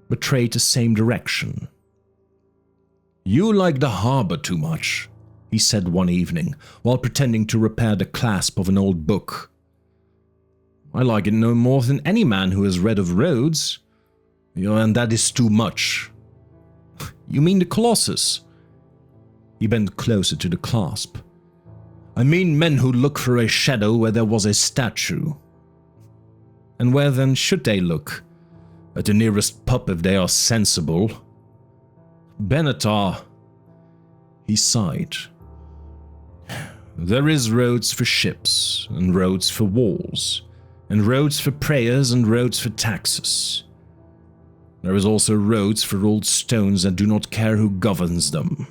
betrayed the same direction. "You like the harbor too much," he said one evening, while pretending to repair the clasp of an old book. "I like it no more than any man who has read of Rhodes. And that is too much." "You mean the Colossus?" He bent closer to the clasp. "I mean men who look for a shadow where there was a statue." "And where then should they look?" "At the nearest pub if they are sensible." "Benatar," he sighed. "There is Rhodes for ships, and Rhodes for walls, and Rhodes for prayers, and Rhodes for taxes. There is also Rhodes for old stones that do not care who governs them.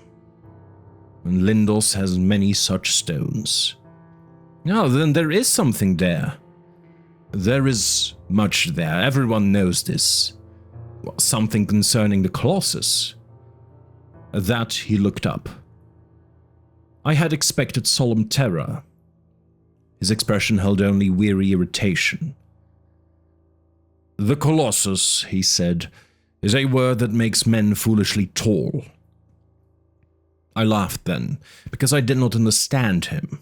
and Lindos has many such stones. Oh, then there is something there. There is much there, everyone knows this. Something concerning the Kolossus. At that he looked up. I had expected solemn terror. His expression held only weary irritation. The Kolossus, he said, is a word that makes men foolishly tall. I laughed then, because I did not understand him.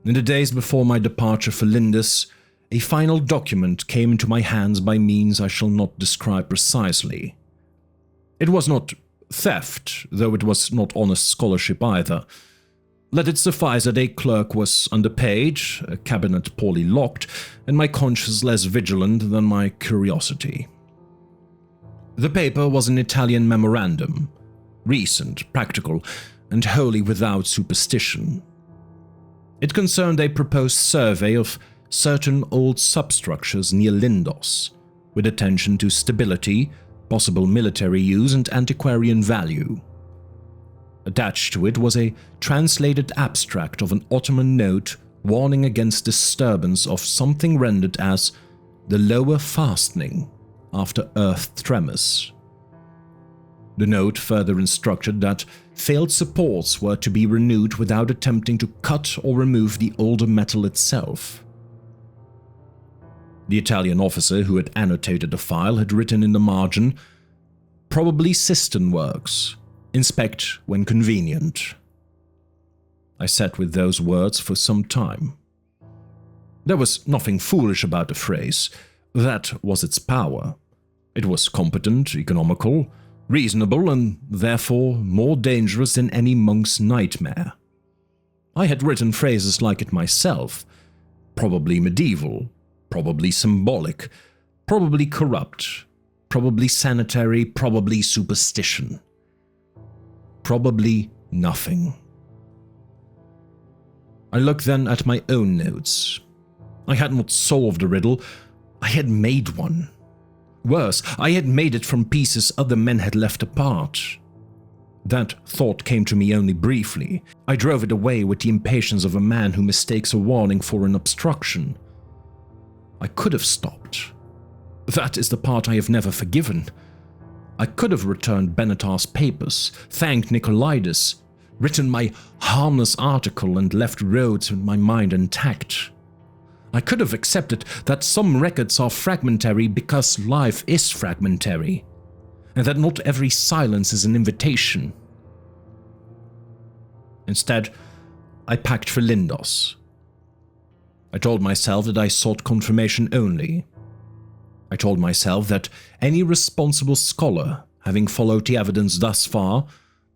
In the days before my departure for Lindis, a final document came into my hands by means I shall not describe precisely. It was not theft, though it was not honest scholarship either. Let it suffice that a clerk was underpaid, a cabinet poorly locked, and my conscience less vigilant than my curiosity. The paper was an Italian memorandum, recent, practical, and wholly without superstition. It concerned a proposed survey of certain old substructures near Lindos, with attention to stability, possible military use, and antiquarian value. Attached to it was a translated abstract of an Ottoman note warning against disturbance of something rendered as the lower fastening after earth tremors. The note further instructed that failed supports were to be renewed without attempting to cut or remove the older metal itself. The Italian officer who had annotated the file had written in the margin, "Probably cistern works. Inspect when convenient." I sat with those words for some time. There was nothing foolish about the phrase. That was its power. It was competent, economical, reasonable, and therefore more dangerous than any monk's nightmare. I had written phrases like it myself, probably medieval, probably symbolic, probably corrupt, probably sanitary, probably superstition. Probably nothing. I looked then at my own notes. I had not solved the riddle, I had made one. Worse, I had made it from pieces other men had left apart. That thought came to me only briefly. I drove it away with the impatience of a man who mistakes a warning for an obstruction. I could have stopped. That is the part I have never forgiven. I could have returned Benatar's papers, thanked Nicolaides, written my harmless article and left Rhodes with my mind intact. I could have accepted that some records are fragmentary because life is fragmentary, and that not every silence is an invitation. Instead, I packed for Lindos. I told myself that I sought confirmation only. I told myself that any responsible scholar, having followed the evidence thus far,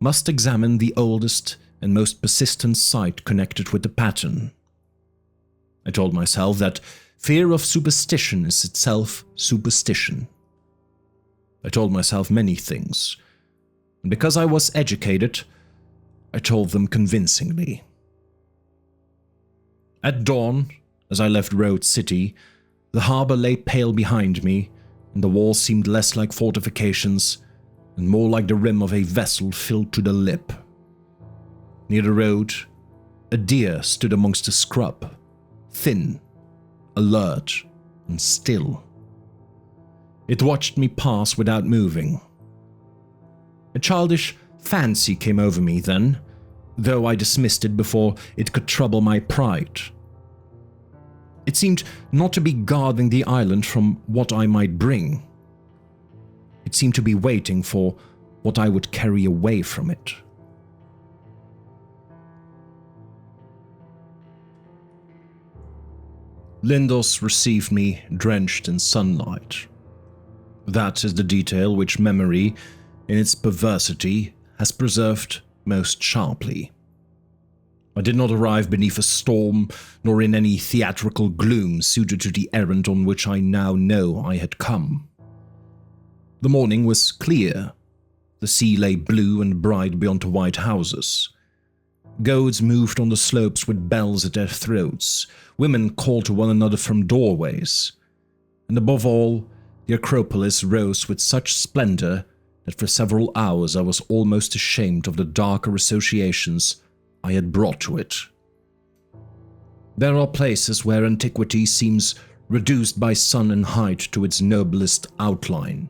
must examine the oldest and most persistent site connected with the pattern. I told myself that fear of superstition is itself superstition. I told myself many things, and because I was educated, I told them convincingly. At dawn, as I left Rhodes City, the harbor lay pale behind me, and the walls seemed less like fortifications and more like the rim of a vessel filled to the lip. Near the road, a deer stood amongst the scrub, thin, alert, and still. It watched me pass without moving. A childish fancy came over me then, though I dismissed it before it could trouble my pride. It seemed not to be guarding the island from what I might bring. It seemed to be waiting for what I would carry away from it. Lindos received me drenched in sunlight. That is the detail which memory, in its perversity, has preserved most sharply. I did not arrive beneath a storm, nor in any theatrical gloom suited to the errand on which I now know I had come. The morning was clear. The sea lay blue and bright beyond the white houses. Goats moved on the slopes with bells at their throats. Women called to one another from doorways. And above all, the Acropolis rose with such splendor that for several hours I was almost ashamed of the darker associations I had brought to it. There are places where antiquity seems reduced by sun and height to its noblest outline.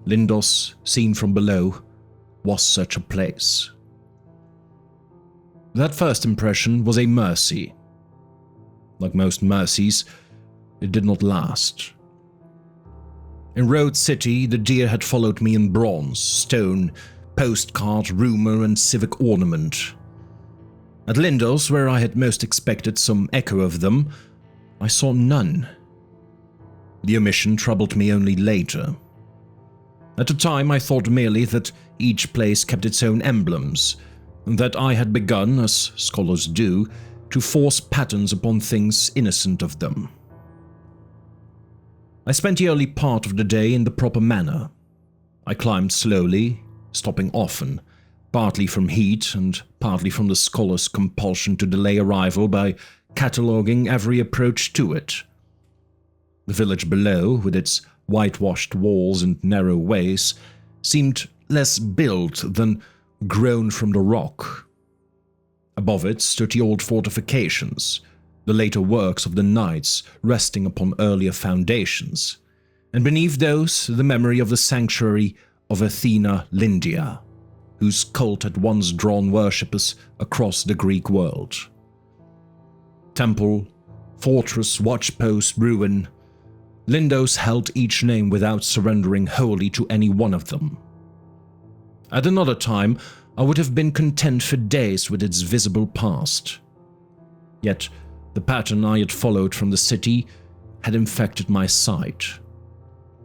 Lindos, seen from below, was such a place. That first impression was a mercy. Like most mercies, it did not last. In Rhodes City, the deer had followed me in bronze, stone, postcard, rumor, and civic ornament. At Lindos, where I had most expected some echo of them, I saw none. The omission troubled me only later. At the time, I thought merely that each place kept its own emblems, and that I had begun, as scholars do, to force patterns upon things innocent of them. I spent the early part of the day in the proper manner. I climbed slowly, stopping often, partly from heat and partly from the scholar's compulsion to delay arrival by cataloguing every approach to it. The village below, with its whitewashed walls and narrow ways, seemed less built than grown from the rock. Above it stood the old fortifications, the later works of the knights resting upon earlier foundations, and beneath those the memory of the sanctuary of Athena Lindia, whose cult had once drawn worshippers across the Greek world. Temple, fortress, watchpost, ruin, Lindos held each name without surrendering wholly to any one of them. At another time, I would have been content for days with its visible past. Yet, the pattern I had followed from the city had infected my sight.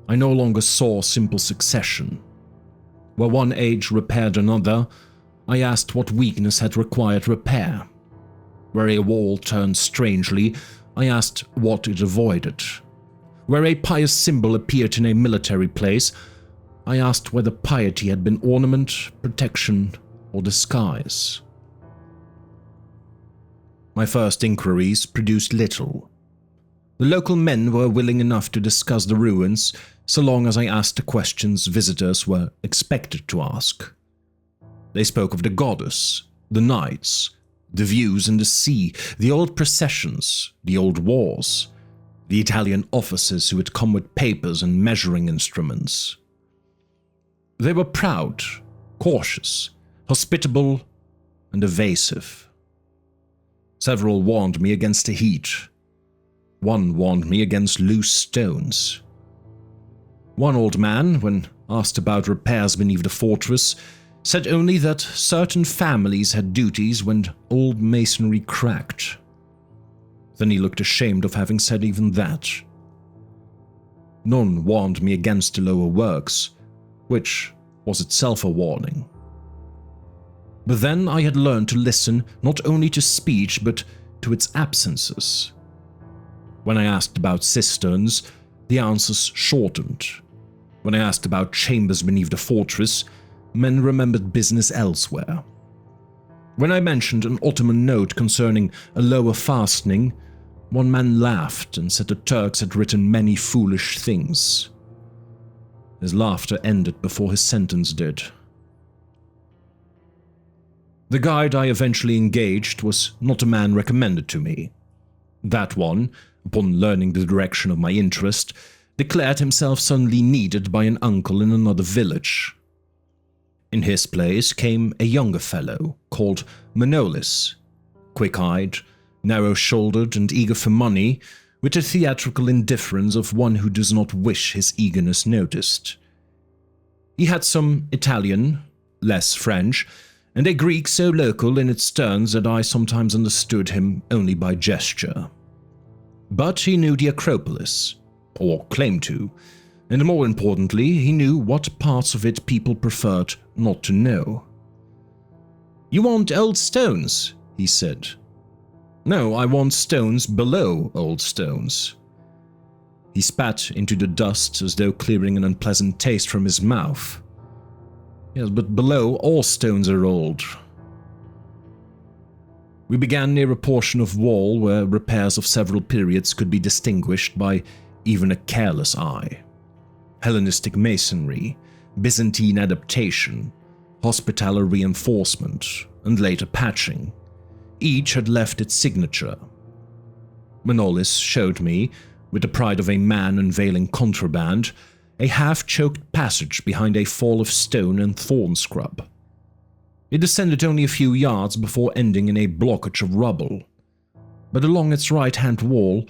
I no longer saw simple succession. Where one age repaired another, I asked what weakness had required repair. Where a wall turned strangely, I asked what it avoided. Where a pious symbol appeared in a military place, I asked whether piety had been ornament, protection, or disguise. My first inquiries produced little. The local men were willing enough to discuss the ruins so long as I asked the questions visitors were expected to ask. They spoke of the goddess, the knights, the views in the sea, the old processions, the old wars, the Italian officers who had come with papers and measuring instruments. They were proud, cautious, hospitable, and evasive. Several warned me against the heat. One warned me against loose stones. One old man, when asked about repairs beneath the fortress, said only that certain families had duties when old masonry cracked. Then he looked ashamed of having said even that. None warned me against the lower works, which was itself a warning. But then I had learned to listen not only to speech but to its absences. When I asked about cisterns, the answers shortened. When I asked about chambers beneath the fortress, men remembered business elsewhere. When I mentioned an Ottoman note concerning a lower fastening, one man laughed and said the Turks had written many foolish things. His laughter ended before his sentence did. The guide I eventually engaged was not a man recommended to me. That one, upon learning the direction of my interest, declared himself suddenly needed by an uncle in another village. In his place came a younger fellow called Manolis, quick-eyed, narrow-shouldered and eager for money, with the theatrical indifference of one who does not wish his eagerness noticed. He had some Italian, less French, and a Greek so local in its turns that I sometimes understood him only by gesture. But he knew the Acropolis, or claimed to, and more importantly, he knew what parts of it people preferred not to know. "You want old stones," he said. "No, I want stones below old stones." He spat into the dust as though clearing an unpleasant taste from his mouth. "Yes, but below all stones are old." We began near a portion of wall where repairs of several periods could be distinguished by even a careless eye. Hellenistic masonry, Byzantine adaptation, hospitaller reinforcement, and later patching. Each had left its signature. Manolis showed me, with the pride of a man unveiling contraband, a half-choked passage behind a fall of stone and thorn scrub. It descended only a few yards before ending in a blockage of rubble, but along its right-hand wall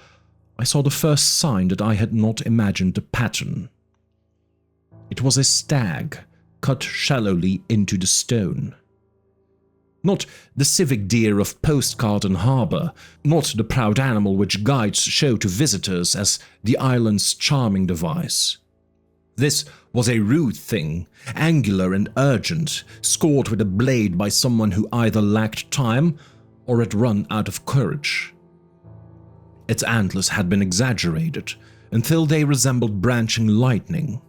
I saw the first sign that I had not imagined the pattern. It was a stag, cut shallowly into the stone. Not the civic deer of postcard and harbour, not the proud animal which guides show to visitors as the island's charming device. This was a rude thing, angular and urgent, scored with a blade by someone who either lacked time or had run out of courage. Its antlers had been exaggerated until they resembled branching lightning.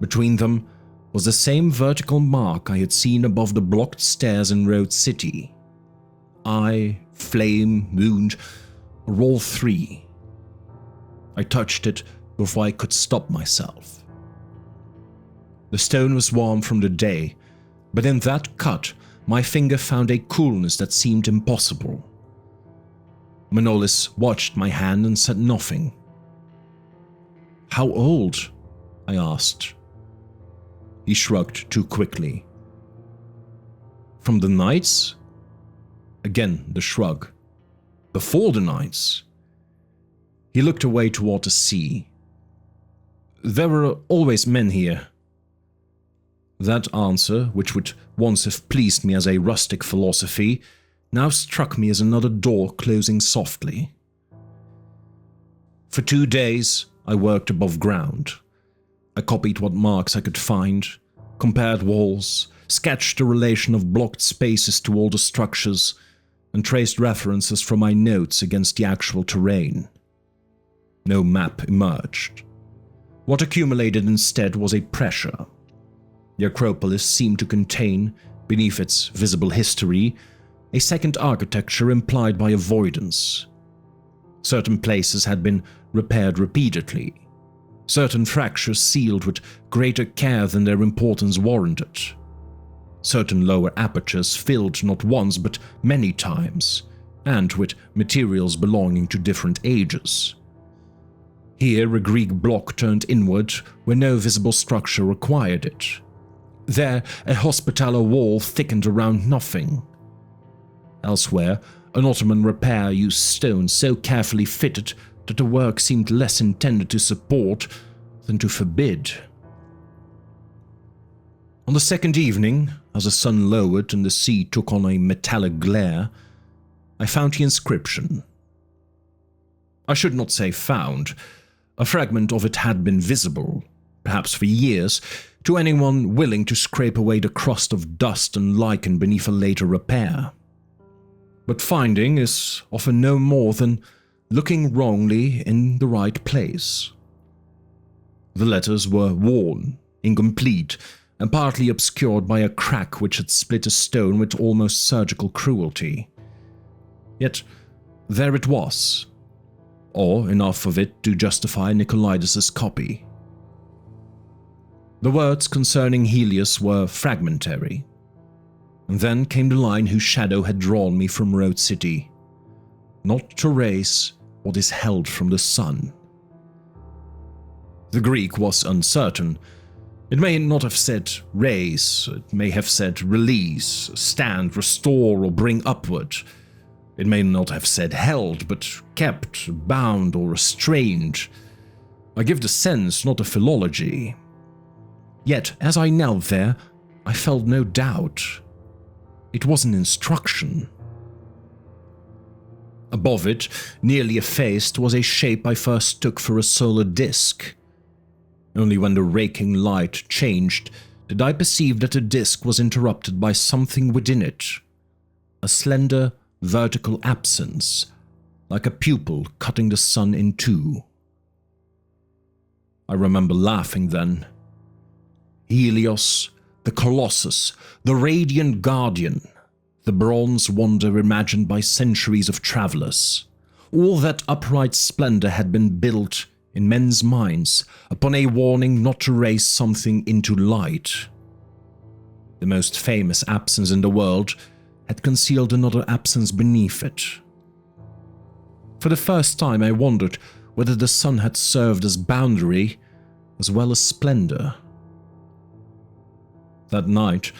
Between them was the same vertical mark I had seen above the blocked stairs in Rhodes City. Eye, flame, wound, or all three. I touched it before I could stop myself. The stone was warm from the day, but in that cut my finger found a coolness that seemed impossible. Manolis watched my hand and said nothing. "How old?" I asked. He shrugged too quickly. "From the Knights?" Again the shrug. "Before the Knights?" He looked away toward the sea. "There were always men here." That answer, which would once have pleased me as a rustic philosophy, now struck me as another door closing softly. For 2 days I worked above ground. I copied what marks I could find, compared walls, sketched the relation of blocked spaces to all the structures, and traced references from my notes against the actual terrain. No map emerged. What accumulated instead was a pressure. The Acropolis seemed to contain, beneath its visible history, a second architecture implied by avoidance. Certain places had been repaired repeatedly, certain fractures sealed with greater care than their importance warranted, certain lower apertures filled not once but many times, and with materials belonging to different ages. Here a Greek block turned inward where no visible structure required it. There a hospitaller wall thickened around nothing. Elsewhere, an Ottoman repair used stone so carefully fitted that the work seemed less intended to support than to forbid. On the second evening, as the sun lowered and the sea took on a metallic glare, I found the inscription. I should not say found. A fragment of it had been visible, perhaps for years, to anyone willing to scrape away the crust of dust and lichen beneath a later repair. But finding is often no more than looking wrongly in the right place. The letters were worn, incomplete, and partly obscured by a crack which had split a stone with almost surgical cruelty. Yet there it was, or enough of it to justify Nicolaides' copy. The words concerning Helios were fragmentary. And then came the line whose shadow had drawn me from Rhodes City. Not to raise what is held from the sun. The Greek was uncertain. It may not have said raise, it may have said release, stand, restore, or bring upward. It may not have said held, but kept, bound, or restrained. I give the sense, not the philology. Yet, as I knelt there, I felt no doubt. It was an instruction. Above it, nearly effaced, was a shape I first took for a solar disk. Only when the raking light changed did I perceive that the disk was interrupted by something within it. A slender, vertical absence, like a pupil cutting the sun in two. I remember laughing then. Helios, the Kolossus, the radiant guardian, the bronze wonder imagined by centuries of travelers. All that upright splendor had been built in men's minds upon a warning not to raise something into light. The most famous absence in the world had concealed another absence beneath it. For the first time I wondered whether the sun had served as boundary as well as splendor. That night,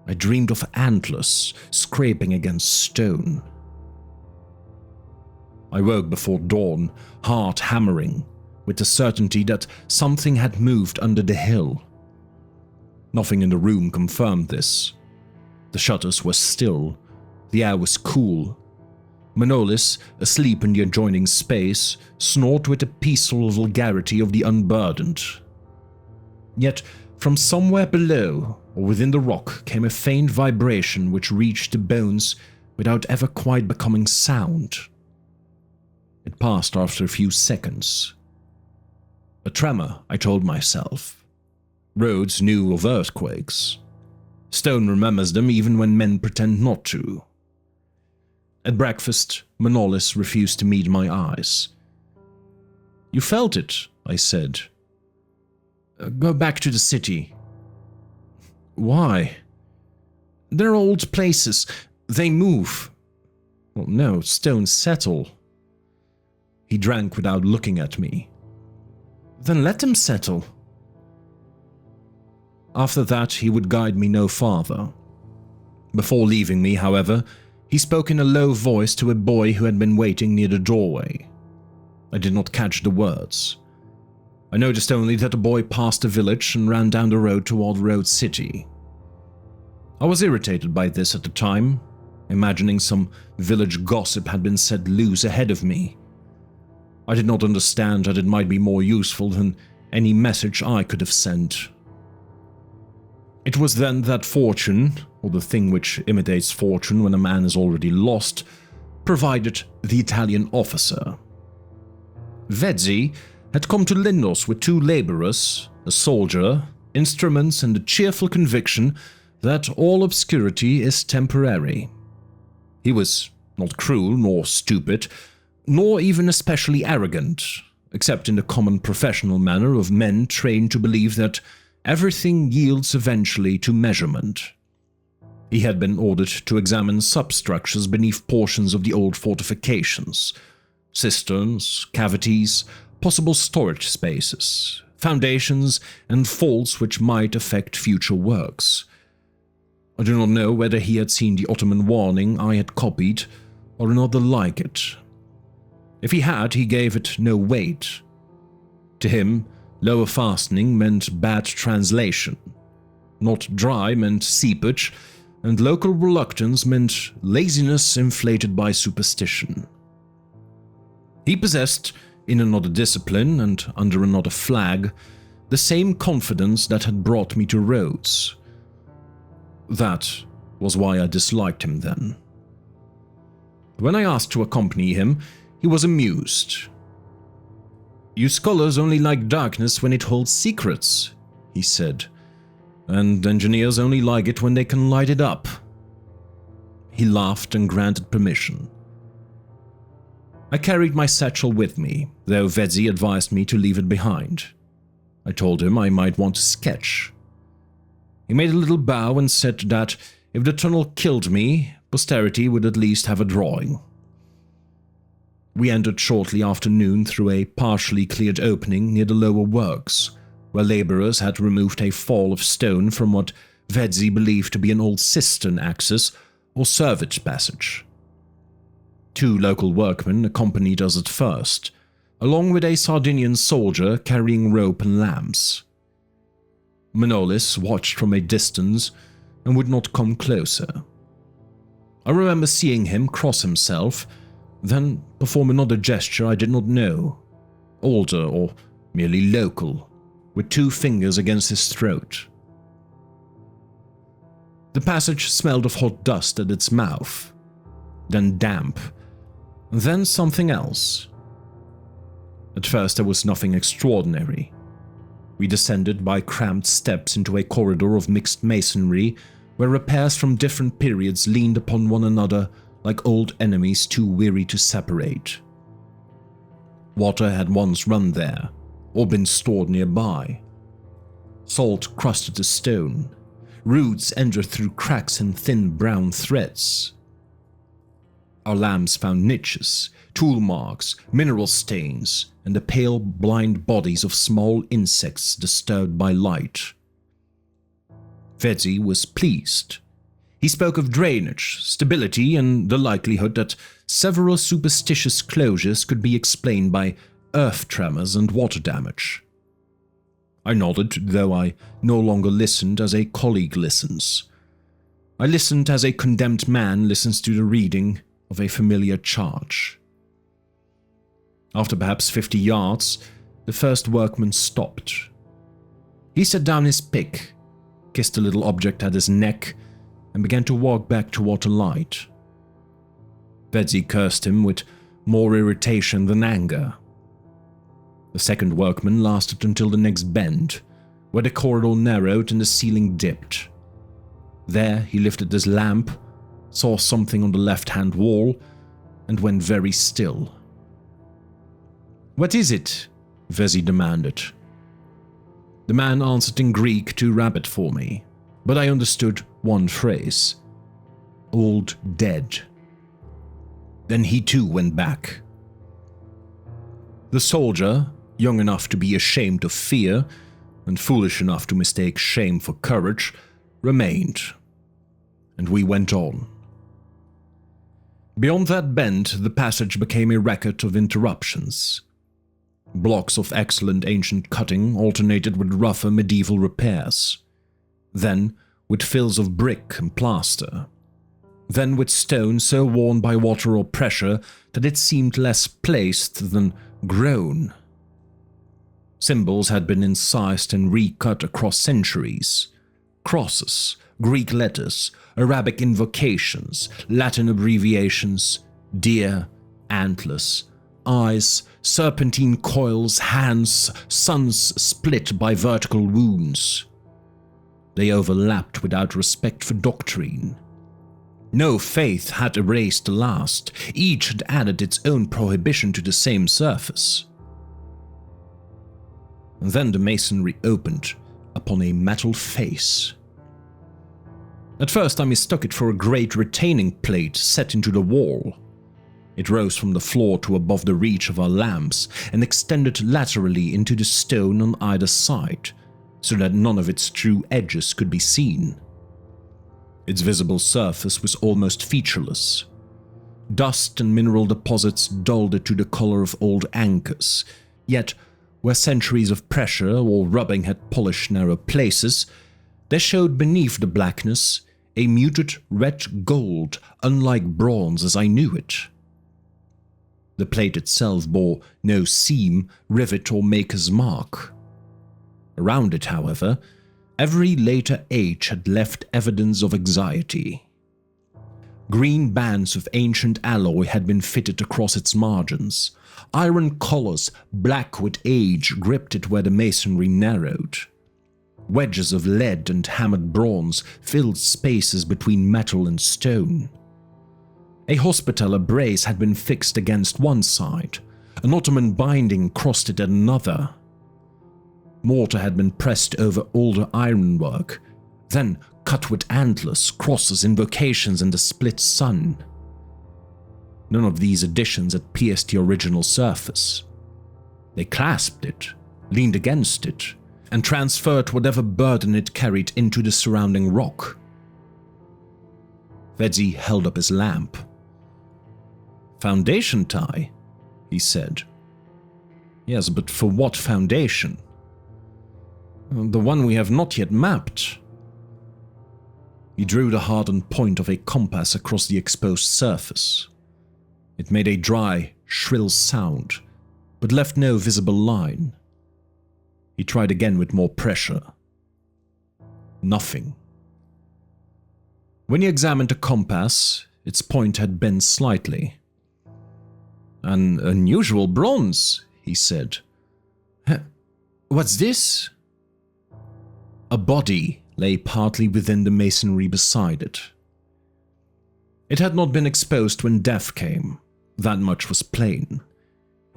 I dreamed of antlers scraping against stone. I woke before dawn, heart hammering, with the certainty that something had moved under the hill. Nothing in the room confirmed this. The shutters were still, the air was cool. Manolis, asleep in the adjoining space, snored with the peaceful vulgarity of the unburdened. Yet, from somewhere below or within the rock came a faint vibration which reached the bones without ever quite becoming sound. It passed after a few seconds. A tremor, I told myself. Rhodes knew of earthquakes. Stone remembers them even when men pretend not to. At breakfast, Manolis refused to meet my eyes. "You felt it," I said. "Go back to the city." "Why?" "They're old places. They move." "Well, no, stones settle." He drank without looking at me. "Then let them settle." After that, he would guide me no farther. Before leaving me, however, he spoke in a low voice to a boy who had been waiting near the doorway. I did not catch the words. I noticed only that the boy passed the village and ran down the road toward Rhodes City. I was irritated by this at the time, imagining some village gossip had been set loose ahead of me. I did not understand that it might be more useful than any message I could have sent. It was then that fortune, or the thing which imitates fortune when a man is already lost, provided the Italian officer. Vezzi had come to Lindos with 2 laborers, a soldier, instruments, and the cheerful conviction that all obscurity is temporary. He was not cruel nor stupid, nor even especially arrogant, except in the common professional manner of men trained to believe that everything yields eventually to measurement. He had been ordered to examine substructures beneath portions of the old fortifications, cisterns, cavities, possible storage spaces, foundations, and faults which might affect future works. I do not know whether he had seen the Ottoman warning I had copied, or another like it. If he had, he gave it no weight. To him, lower fastening meant bad translation. Not dry meant seepage, and local reluctance meant laziness inflated by superstition. He possessed, in another discipline and under another flag, the same confidence that had brought me to Rhodes. That was why I disliked him then. When I asked to accompany him, he was amused. "You scholars only like darkness when it holds secrets," he said, "and engineers only like it when they can light it up." He laughed and granted permission. I carried my satchel with me, though Vezzi advised me to leave it behind. I told him I might want to sketch. He made a little bow and said that if the tunnel killed me, posterity would at least have a drawing. We entered shortly after noon through a partially cleared opening near the lower works, where laborers had removed a fall of stone from what Vezzi believed to be an old cistern access or service passage. 2 local workmen accompanied us at first, along with a Sardinian soldier carrying rope and lamps. Manolis watched from a distance and would not come closer. I remember seeing him cross himself, then perform another gesture I did not know, older or merely local, with 2 fingers against his throat. The passage smelled of hot dust at its mouth, then damp, then something else. At first there was nothing extraordinary. We descended by cramped steps into a corridor of mixed masonry where repairs from different periods leaned upon one another like old enemies too weary to separate. Water had once run there, or been stored nearby. Salt crusted the stone. Roots entered through cracks in thin brown threads. Our lamps found niches, tool marks, mineral stains, and the pale, blind bodies of small insects disturbed by light. Vedzi was pleased. He spoke of drainage, stability, and the likelihood that several superstitious closures could be explained by earth tremors and water damage. I nodded, though I no longer listened as a colleague listens. I listened as a condemned man listens to the reading of a familiar charge. After perhaps 50 yards, the first workman stopped. He set down his pick, kissed the little object at his neck, and began to walk back toward the light. Vedzi cursed him with more irritation than anger. The second workman lasted until the next bend, where the corridor narrowed and the ceiling dipped. There he lifted his lamp, saw something on the left-hand wall, and went very still. "What is it?" Vedzi demanded. The man answered in Greek too rapid for me, but I understood one phrase: "Old dead." Then he too went back. The soldier, young enough to be ashamed of fear, and foolish enough to mistake shame for courage, remained, and we went on. Beyond that bend, the passage became a record of interruptions. Blocks of excellent ancient cutting alternated with rougher medieval repairs. Then with fills of brick and plaster. Then with stone so worn by water or pressure that it seemed less placed than grown. Symbols had been incised and recut across centuries. Crosses, Greek letters, Arabic invocations, Latin abbreviations, deer, antlers, eyes, serpentine coils, hands, suns split by vertical wounds. They overlapped without respect for doctrine. No faith had erased the last, each had added its own prohibition to the same surface. And then the masonry opened upon a metal face. At first I mistook it for a great retaining plate set into the wall. It rose from the floor to above the reach of our lamps and extended laterally into the stone on either side, so that none of its true edges could be seen. Its visible surface was almost featureless. Dust and mineral deposits dulled it to the color of old anchors, yet where centuries of pressure or rubbing had polished narrow places, there showed beneath the blackness a muted red gold, unlike bronze as I knew it. The plate itself bore no seam, rivet, or maker's mark. Around it, however, every later age had left evidence of anxiety. Green bands of ancient alloy had been fitted across its margins. Iron collars, black with age, gripped it where the masonry narrowed. Wedges of lead and hammered bronze filled spaces between metal and stone. A hospitaller brace had been fixed against one side. An Ottoman binding crossed it at another. Mortar had been pressed over older ironwork, then cut with antlers, crosses, invocations, and a split sun. None of these additions had pierced the original surface. They clasped it, leaned against it, and transferred whatever burden it carried into the surrounding rock. Vedzi held up his lamp. "Foundation tie," he said. "Yes, but for what foundation?" "The one we have not yet mapped." He drew the hardened point of a compass across the exposed surface. It made a dry, shrill sound, but left no visible line. He tried again with more pressure. Nothing. When he examined the compass, its point had bent slightly. "An unusual bronze," he said. "What's this?" A body lay partly within the masonry beside it. It had not been exposed when death came, that much was plain.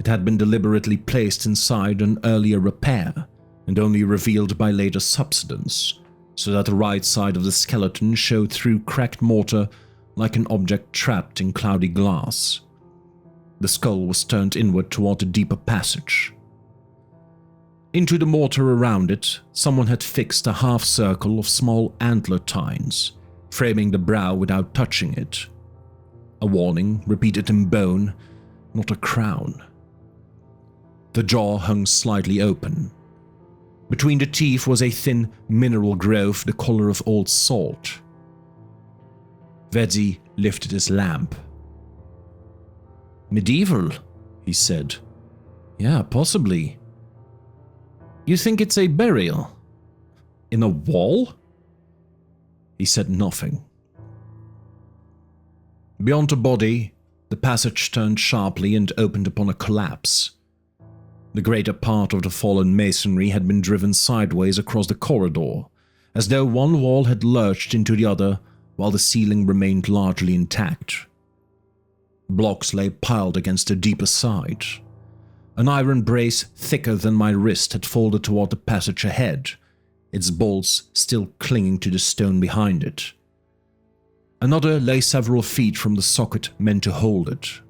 It had been deliberately placed inside an earlier repair and only revealed by later subsidence, so that the right side of the skeleton showed through cracked mortar like an object trapped in cloudy glass. The skull was turned inward toward a deeper passage. Into the mortar around it, someone had fixed a half-circle of small antler tines, framing the brow without touching it. A warning, repeated in bone, not a crown. The jaw hung slightly open. Between the teeth was a thin mineral growth the color of old salt. Vedzi lifted his lamp. "Medieval," he said. "Yeah, possibly. You think it's a burial? In a wall?" He said nothing. Beyond the body, the passage turned sharply and opened upon a collapse. The greater part of the fallen masonry had been driven sideways across the corridor, as though one wall had lurched into the other while the ceiling remained largely intact. Blocks lay piled against the deeper side. An iron brace thicker than my wrist had folded toward the passage ahead, its bolts still clinging to the stone behind it. Another lay several feet from the socket meant to hold it.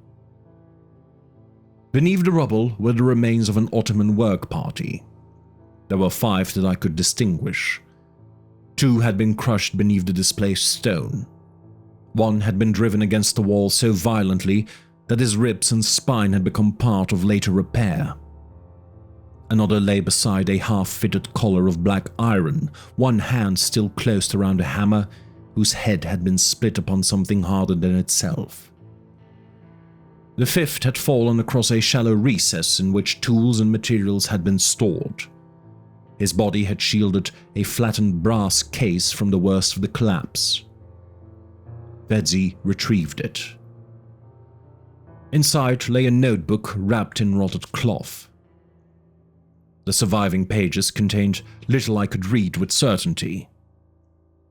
Beneath the rubble were the remains of an Ottoman work party. There were 5 that I could distinguish. 2 had been crushed beneath the displaced stone. 1 had been driven against the wall so violently that his ribs and spine had become part of later repair. Another lay beside a half-fitted collar of black iron, one hand still closed around a hammer whose head had been split upon something harder than itself. The 5th had fallen across a shallow recess in which tools and materials had been stored. His body had shielded a flattened brass case from the worst of the collapse. Vedzi retrieved it. Inside lay a notebook wrapped in rotted cloth. The surviving pages contained little I could read with certainty.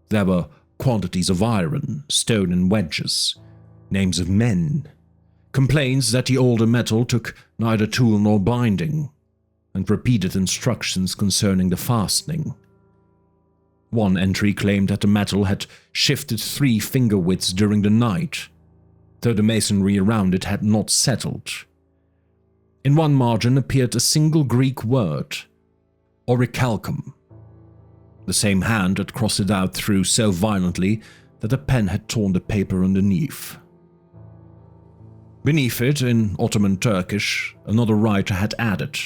There were quantities of iron, stone and wedges, names of men, complaints that the older metal took neither tool nor binding, and repeated instructions concerning the fastening. One entry claimed that the metal had shifted 3 finger widths during the night, though the masonry around it had not settled. In one margin appeared a single Greek word, orichalcum. The same hand had crossed it out through so violently that a pen had torn the paper underneath. Beneath it, in Ottoman Turkish, another writer had added,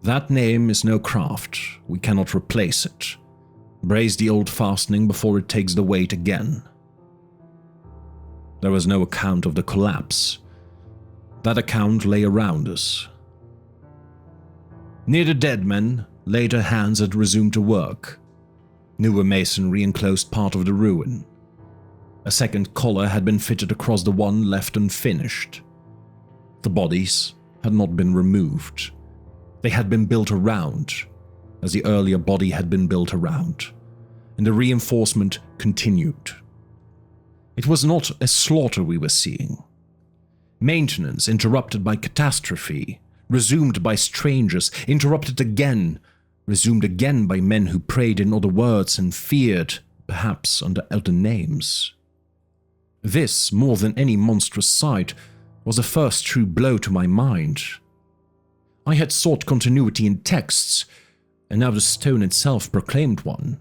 "That name is no craft, we cannot replace it. Brace the old fastening before it takes the weight again." There was no account of the collapse. That account lay around us. Near the dead men, later hands had resumed to work. Newer masonry enclosed part of the ruin. A second collar had been fitted across the one left unfinished. The bodies had not been removed. They had been built around, as the earlier body had been built around, and the reinforcement continued. It was not a slaughter we were seeing. Maintenance interrupted by catastrophe, resumed by strangers, interrupted again, resumed again by men who prayed in other words and feared, perhaps under other names. This, more than any monstrous sight, was the first true blow to my mind. I had sought continuity in texts, and now the stone itself proclaimed one.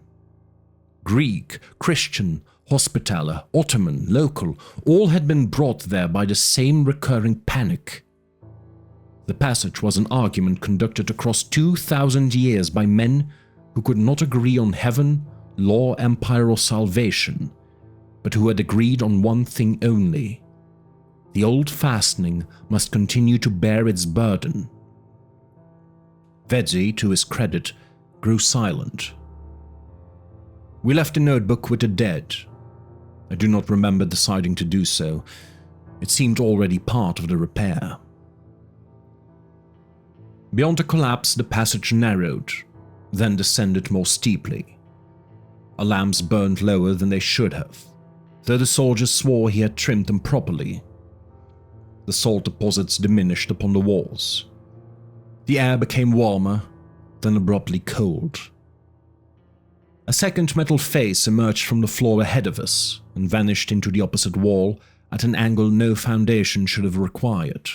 Greek, Christian, Hospitaller, Ottoman, local, all had been brought there by the same recurring panic. The passage was an argument conducted across 2,000 years by men who could not agree on heaven, law, empire, or salvation, but who had agreed on one thing only. The old fastening must continue to bear its burden. Vedzi, to his credit, grew silent. We left the notebook with the dead. I do not remember deciding to do so. It seemed already part of the repair. Beyond the collapse, the passage narrowed, then descended more steeply. Our lamps burned lower than they should have, though the soldier swore he had trimmed them properly. The salt deposits diminished upon the walls. The air became warmer, then abruptly cold. A second metal face emerged from the floor ahead of us and vanished into the opposite wall at an angle no foundation should have required.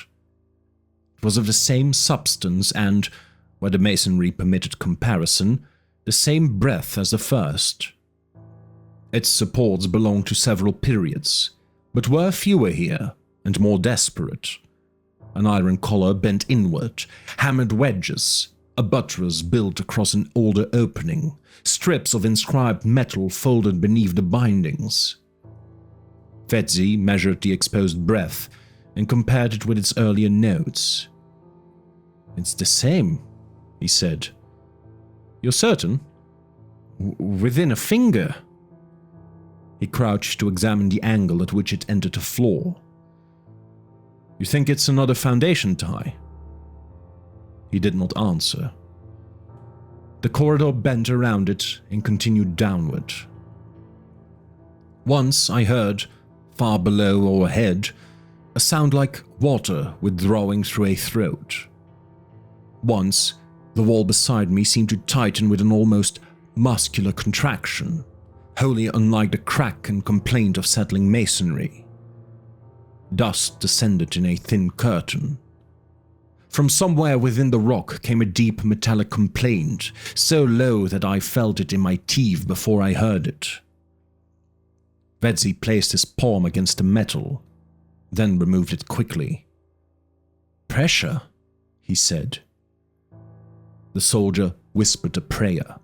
It was of the same substance and, where the masonry permitted comparison, the same breadth as the first. Its supports belonged to several periods, but were fewer here and more desperate. An iron collar bent inward, hammered wedges, a buttress built across an older opening, strips of inscribed metal folded beneath the bindings. Vezzi measured the exposed breadth and compared it with its earlier notes. "It's the same," he said. "You're certain?" "Within a finger." He crouched to examine the angle at which it entered the floor. "You think it's another foundation tie?" He did not answer. The corridor bent around it and continued downward. Once I heard, far below or ahead, a sound like water withdrawing through a throat. Once, the wall beside me seemed to tighten with an almost muscular contraction, wholly unlike the crack and complaint of settling masonry. Dust descended in a thin curtain. From somewhere within the rock came a deep metallic complaint, so low that I felt it in my teeth before I heard it. Vezzi placed his palm against the metal, then removed it quickly. "Pressure," he said. The soldier whispered a prayer.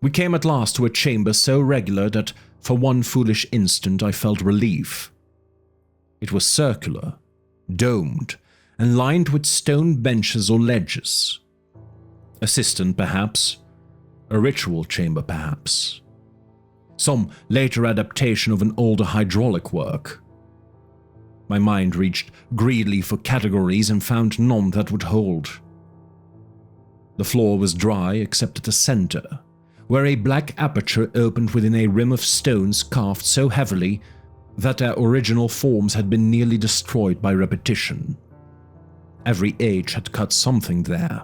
We came at last to a chamber so regular that for one foolish instant I felt relief. It was circular, domed, and lined with stone benches or ledges. A cistern, perhaps. A ritual chamber, perhaps. Some later adaptation of an older hydraulic work. My mind reached greedily for categories and found none that would hold. The floor was dry except at the center, where a black aperture opened within a rim of stones carved so heavily that their original forms had been nearly destroyed by repetition. Every age had cut something there.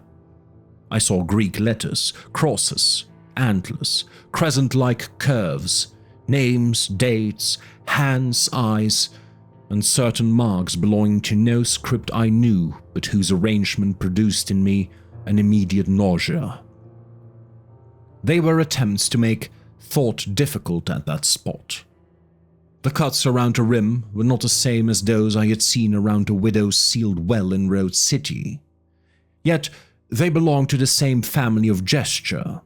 I saw Greek letters, crosses, antlers, crescent-like curves, names, dates, hands, eyes, and certain marks belonging to no script I knew, but whose arrangement produced in me an immediate nausea. They were attempts to make thought difficult at that spot. The cuts around the rim were not the same as those I had seen around the widow's sealed well in Rhodes City. Yet they belonged to the same family of gesture.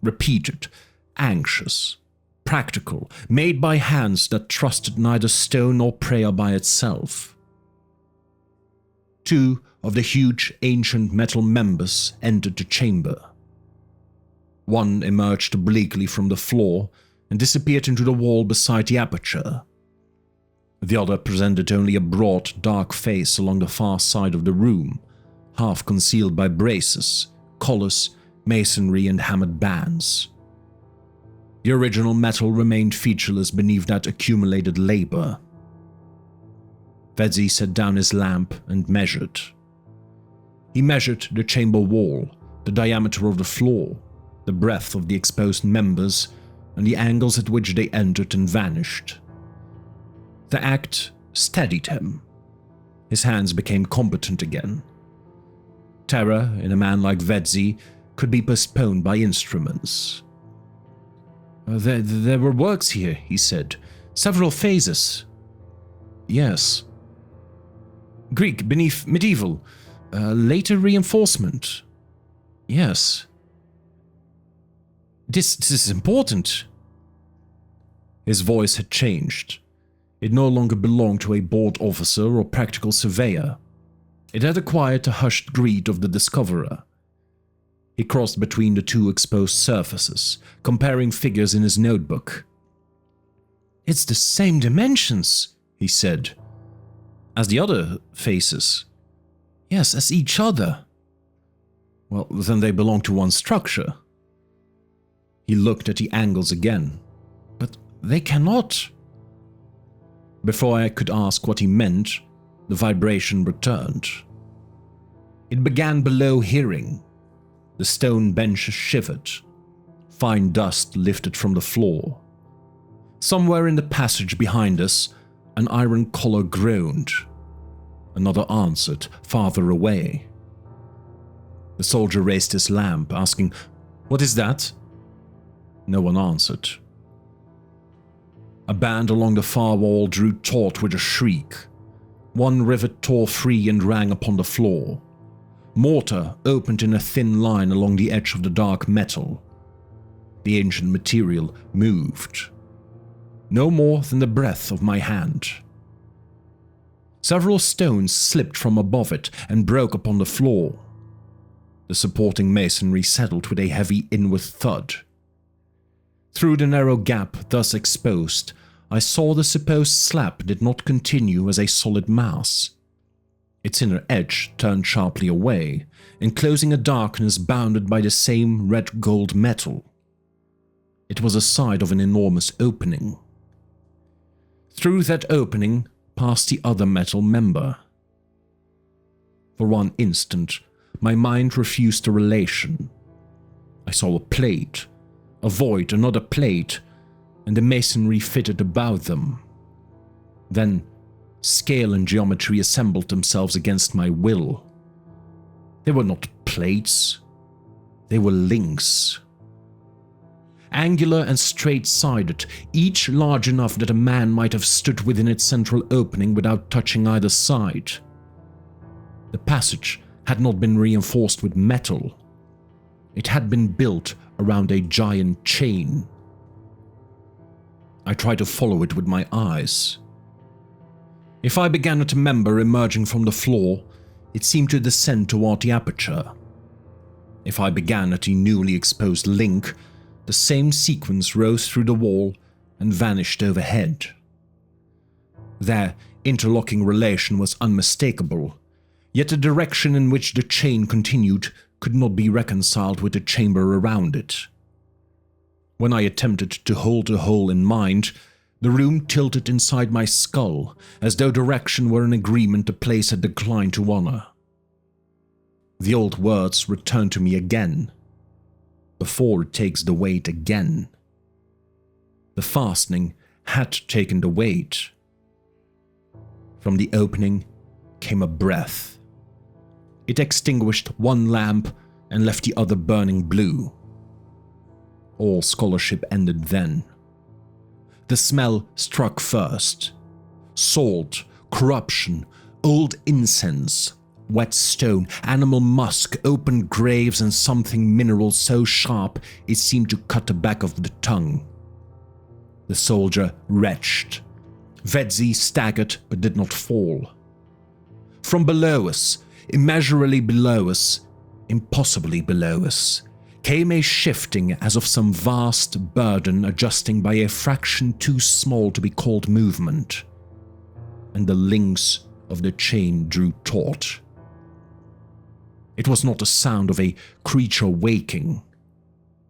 Repeated, anxious, practical, made by hands that trusted neither stone nor prayer by itself. Two of the huge ancient metal members entered the chamber. One emerged obliquely from the floor and disappeared into the wall beside the aperture. The other presented only a broad, dark face along the far side of the room, half concealed by braces, collars, masonry, and hammered bands. The original metal remained featureless beneath that accumulated labor. Vezzi set down his lamp and measured. He measured the chamber wall, the diameter of the floor, the breadth of the exposed members, and the angles at which they entered and vanished. The act steadied him. His hands became competent again. Terror in a man like Vezzi could be postponed by instruments. There were works here, he said. Several phases. Yes. Greek beneath medieval. Later reinforcement. Yes. This is important. His voice had changed. It no longer belonged to a bored officer or practical surveyor. It had acquired the hushed greed of the discoverer. He crossed between the two exposed surfaces, comparing figures in his notebook. "It's the same dimensions," he said. "As the other faces?" "Yes, as each other." "Well, then they belong to one structure." He looked at the angles again. "But they cannot." Before I could ask what he meant, the vibration returned. It began below hearing. The stone bench shivered. Fine dust lifted from the floor. Somewhere in the passage behind us, an iron collar groaned. Another answered, farther away. The soldier raised his lamp, asking, "What is that?" No one answered. A band along the far wall drew taut with a shriek. One rivet tore free and rang upon the floor. Mortar opened in a thin line along the edge of the dark metal. The ancient material moved. No more than the breadth of my hand. Several stones slipped from above it and broke upon the floor. The supporting masonry settled with a heavy inward thud. Through the narrow gap thus exposed, I saw the supposed slab did not continue as a solid mass. Its inner edge turned sharply away, enclosing a darkness bounded by the same red-gold metal. It was the side of an enormous opening. Through that opening passed the other metal member. For one instant, my mind refused the relation. I saw a plate, a void, another plate, and the masonry fitted about them. Then, scale and geometry assembled themselves against my will. They were not plates, they were links. Angular and straight-sided, each large enough that a man might have stood within its central opening without touching either side. The passage had not been reinforced with metal. It had been built around a giant chain. I tried to follow it with my eyes. If I began at a member emerging from the floor, it seemed to descend toward the aperture. If I began at the newly exposed link, the same sequence rose through the wall and vanished overhead. Their interlocking relation was unmistakable, yet the direction in which the chain continued could not be reconciled with the chamber around it. When I attempted to hold the whole in mind, the room tilted inside my skull, as though direction were an agreement the place had declined to honor. The old words returned to me again. Before it takes the weight again. The fastening had taken the weight. From the opening came a breath. It extinguished one lamp and left the other burning blue. All scholarship ended then. The smell struck first. Salt, corruption, old incense, wet stone, animal musk, open graves, and something mineral so sharp it seemed to cut the back of the tongue. The soldier retched. Vedzi staggered but did not fall. From below us, immeasurably below us, impossibly below us, came a shifting as of some vast burden adjusting by a fraction too small to be called movement, and the links of the chain drew taut. It was not the sound of a creature waking.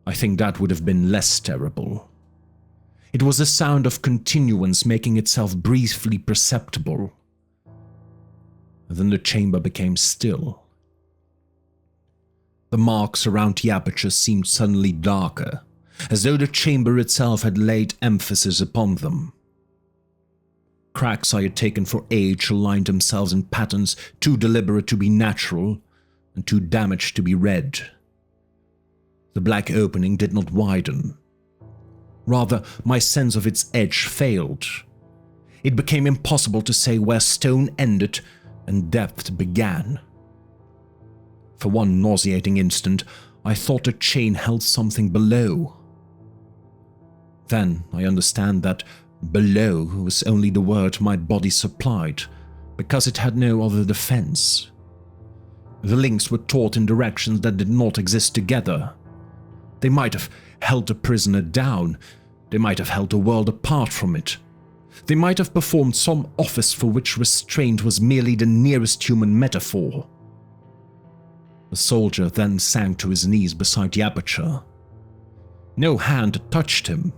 I think that would have been less terrible. It was the sound of continuance making itself briefly perceptible. Then the chamber became still. The marks around the aperture seemed suddenly darker, as though the chamber itself had laid emphasis upon them. Cracks I had taken for age aligned themselves in patterns too deliberate to be natural, and too damaged to be read. The black opening did not widen. Rather, my sense of its edge failed. It became impossible to say where stone ended and depth began. For one nauseating instant, I thought the chain held something below. Then I understand that below was only the word my body supplied, because it had no other defense. The links were taut in directions that did not exist together. They might have held the prisoner down. They might have held the world apart from it. They might have performed some office for which restraint was merely the nearest human metaphor. The soldier then sank to his knees beside the aperture. No hand touched him.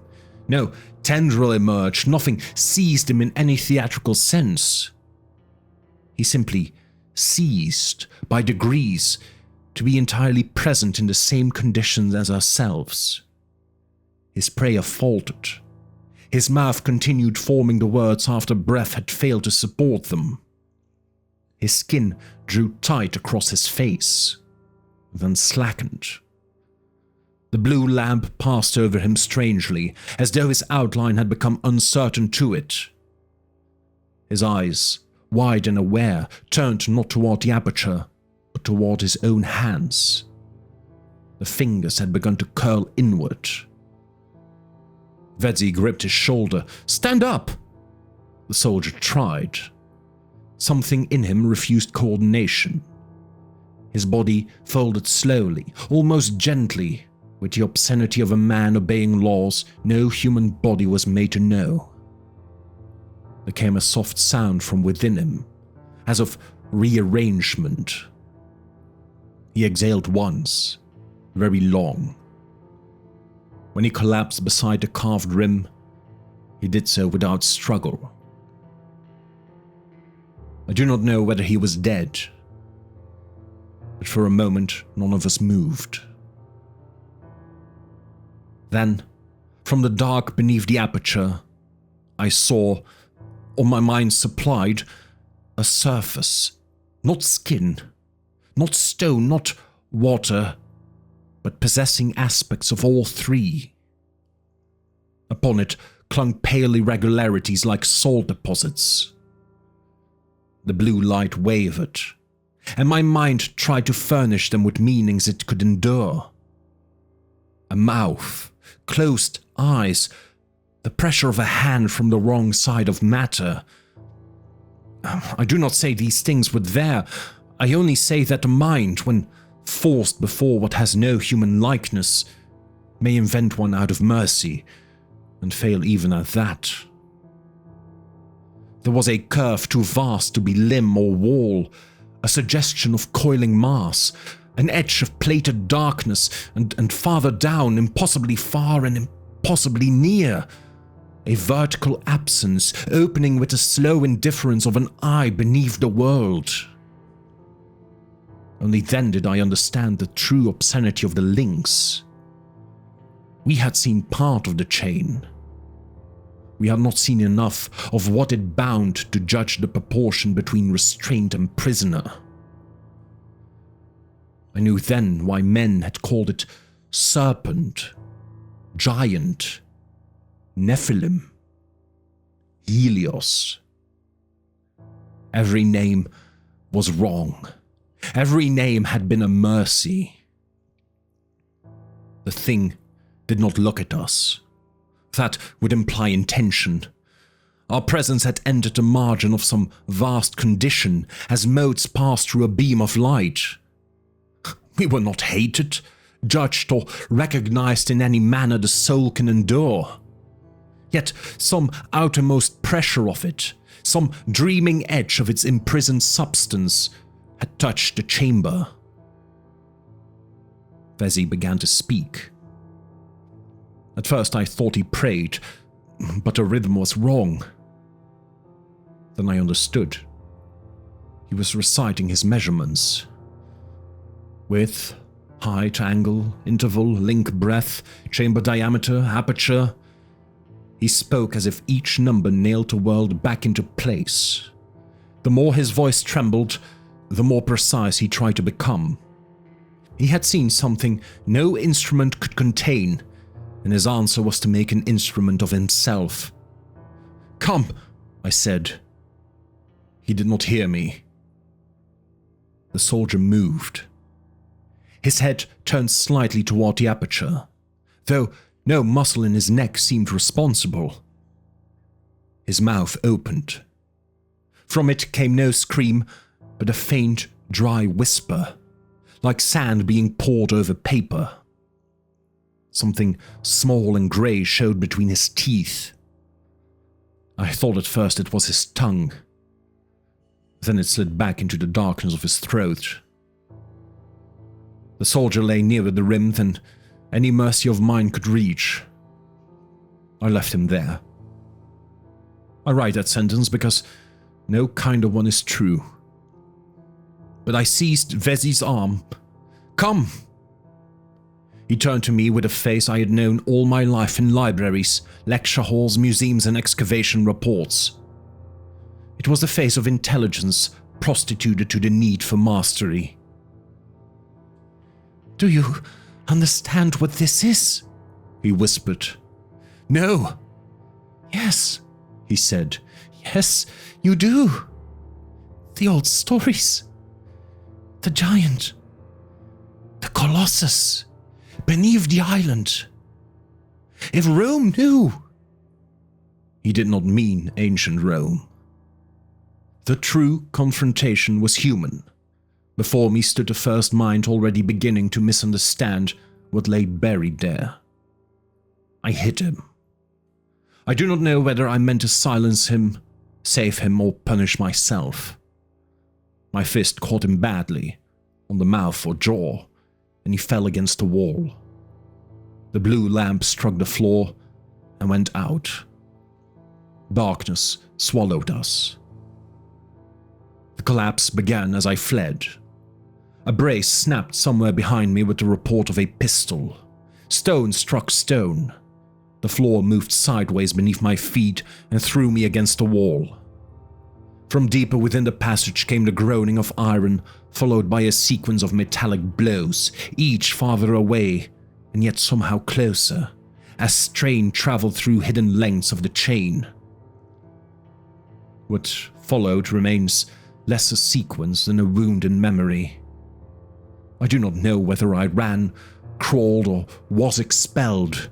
No tendril emerged, nothing seized him in any theatrical sense. He simply ceased, by degrees, to be entirely present in the same conditions as ourselves. His prayer faltered. His mouth continued forming the words after breath had failed to support them. His skin drew tight across his face, then slackened. The blue lamp passed over him strangely, as though his outline had become uncertain to it. His eyes, wide and aware, turned not toward the aperture, but toward his own hands. The fingers had begun to curl inward. Vedzi gripped his shoulder. "Stand up!" The soldier tried. Something in him refused coordination. His body folded slowly, almost gently, with the obscenity of a man obeying laws no human body was made to know. There came a soft sound from within him, as of rearrangement. He exhaled once, very long. When he collapsed beside the carved rim, he did so without struggle. I do not know whether he was dead, but for a moment none of us moved. Then, from the dark beneath the aperture, I saw, or my mind supplied, a surface, not skin, not stone, not water, but possessing aspects of all three. Upon it clung pale irregularities like salt deposits. The blue light wavered, and my mind tried to furnish them with meanings it could endure. A mouth, closed eyes, the pressure of a hand from the wrong side of matter. I do not say these things were there. I only say that the mind, when forced before what has no human likeness, may invent one out of mercy, and fail even at that. There was a curve too vast to be limb or wall, a suggestion of coiling mass, an edge of plated darkness, and farther down, impossibly far and impossibly near, a vertical absence opening with the slow indifference of an eye beneath the world. Only then did I understand the true obscenity of the links. We had seen part of the chain. We had not seen enough of what it bound to judge the proportion between restraint and prisoner. I knew then why men had called it serpent, giant, Nephilim, Helios. Every name was wrong. Every name had been a mercy. The thing did not look at us. That would imply intention. Our presence had entered the margin of some vast condition as motes pass through a beam of light. We were not hated, judged, or recognized in any manner the soul can endure. Yet some outermost pressure of it, some dreaming edge of its imprisoned substance, had touched the chamber. Vedzi began to speak. At first I thought he prayed, but the rhythm was wrong. Then I understood. He was reciting his measurements. Width, height, angle, interval, link breadth, chamber diameter, aperture. He spoke as if each number nailed the world back into place. The more his voice trembled, the more precise he tried to become. He had seen something no instrument could contain, and his answer was to make an instrument of himself. "Come," I said. He did not hear me. The soldier moved. His head turned slightly toward the aperture, though no muscle in his neck seemed responsible. His mouth opened. From it came no scream, but a faint, dry whisper, like sand being poured over paper. Something small and grey showed between his teeth. I thought at first it was his tongue. Then it slid back into the darkness of his throat. The soldier lay nearer the rim than any mercy of mine could reach. I left him there. I write that sentence because no kinder one is true. But I seized Vezi's arm. "Come!" He turned to me with a face I had known all my life in libraries, lecture halls, museums, and excavation reports. It was the face of intelligence prostituted to the need for mastery. "Do you understand what this is?" he whispered. "No." "Yes," he said. "Yes, you do. The old stories. The giant. The Kolossus. Beneath the island. If Rome knew." He did not mean ancient Rome. The true confrontation was human. Before me stood the first mind already beginning to misunderstand what lay buried there. I hit him. I do not know whether I meant to silence him, save him, or punish myself. My fist caught him badly, on the mouth or jaw, and he fell against the wall. The blue lamp struck the floor and went out. Darkness swallowed us. The collapse began as I fled. A brace snapped somewhere behind me with the report of a pistol. Stone struck stone. The floor moved sideways beneath my feet and threw me against the wall. From deeper within the passage came the groaning of iron, followed by a sequence of metallic blows, each farther away and yet somehow closer, as strain traveled through hidden lengths of the chain. What followed remains less a sequence than a wound in memory. I do not know whether I ran, crawled, or was expelled.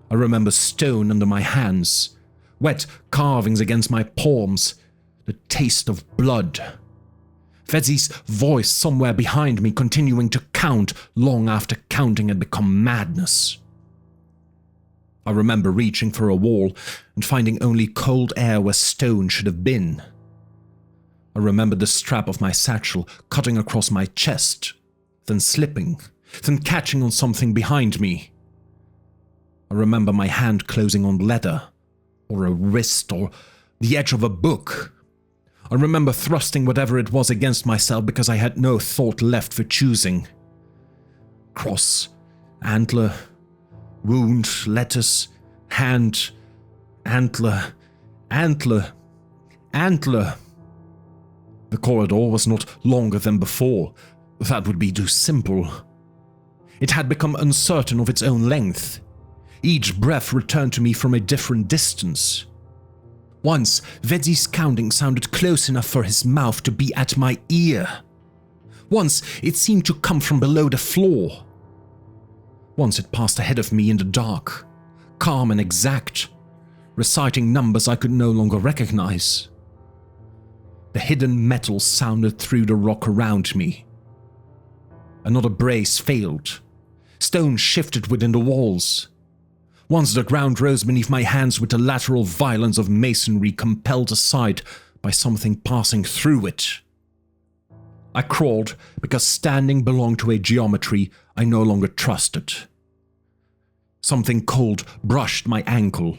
I remember stone under my hands, wet carvings against my palms, the taste of blood. Vezi's voice somewhere behind me continuing to count long after counting had become madness. I remember reaching for a wall and finding only cold air where stone should have been. I remember the strap of my satchel cutting across my chest, then slipping, then catching on something behind me. I remember my hand closing on leather, or a wrist, or the edge of a book. I remember thrusting whatever it was against myself because I had no thought left for choosing. Cross, antler, wound, lettuce, hand, antler, antler, antler. The corridor was not longer than before. That would be too simple. It had become uncertain of its own length. Each breath returned to me from a different distance. Once, Vezi's counting sounded close enough for his mouth to be at my ear. Once, it seemed to come from below the floor. Once it passed ahead of me in the dark, calm and exact, reciting numbers I could no longer recognize. The hidden metal sounded through the rock around me. Another brace failed. Stone shifted within the walls. Once the ground rose beneath my hands with the lateral violence of masonry compelled aside by something passing through it. I crawled because standing belonged to a geometry I no longer trusted. Something cold brushed my ankle.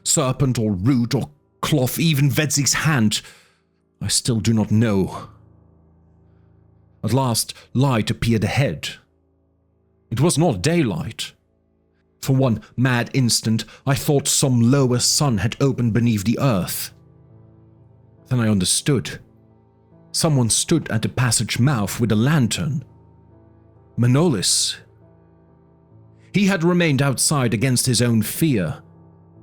Serpent or root or cloth, even Vezi's hand. I still do not know. At last, light appeared ahead. It was not daylight. For one mad instant, I thought some lower sun had opened beneath the earth. Then I understood. Someone stood at the passage mouth with a lantern. Manolis. He had remained outside against his own fear,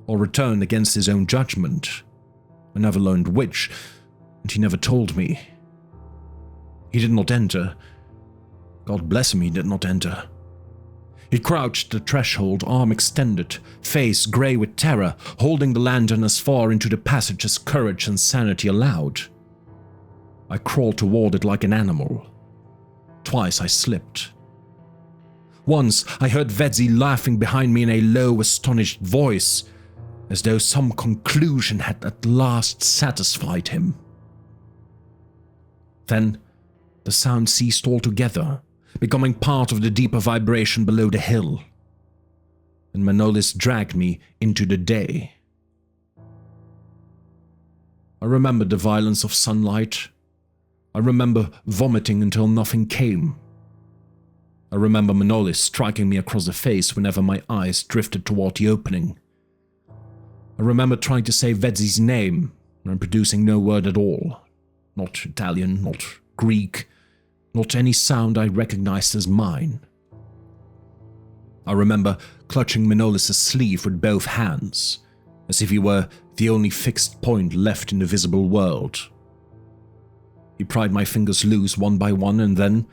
or returned against his own judgment. I never learned which, and he never told me. He did not enter. God bless him, he did not enter. He crouched at the threshold, arm extended, face grey with terror, holding the lantern as far into the passage as courage and sanity allowed. I crawled toward it like an animal. Twice I slipped. Once I heard Vezi laughing behind me in a low, astonished voice, as though some conclusion had at last satisfied him. Then the sound ceased altogether, becoming part of the deeper vibration below the hill. and Manolis dragged me into the day. I remember the violence of sunlight. I remember vomiting until nothing came. I remember Manolis striking me across the face whenever my eyes drifted toward the opening. I remember trying to say Vedzi's name and producing no word at all. Not Italian, not Greek, not any sound I recognized as mine. I remember clutching Manolis' sleeve with both hands, as if he were the only fixed point left in the visible world. He pried my fingers loose one by one and then,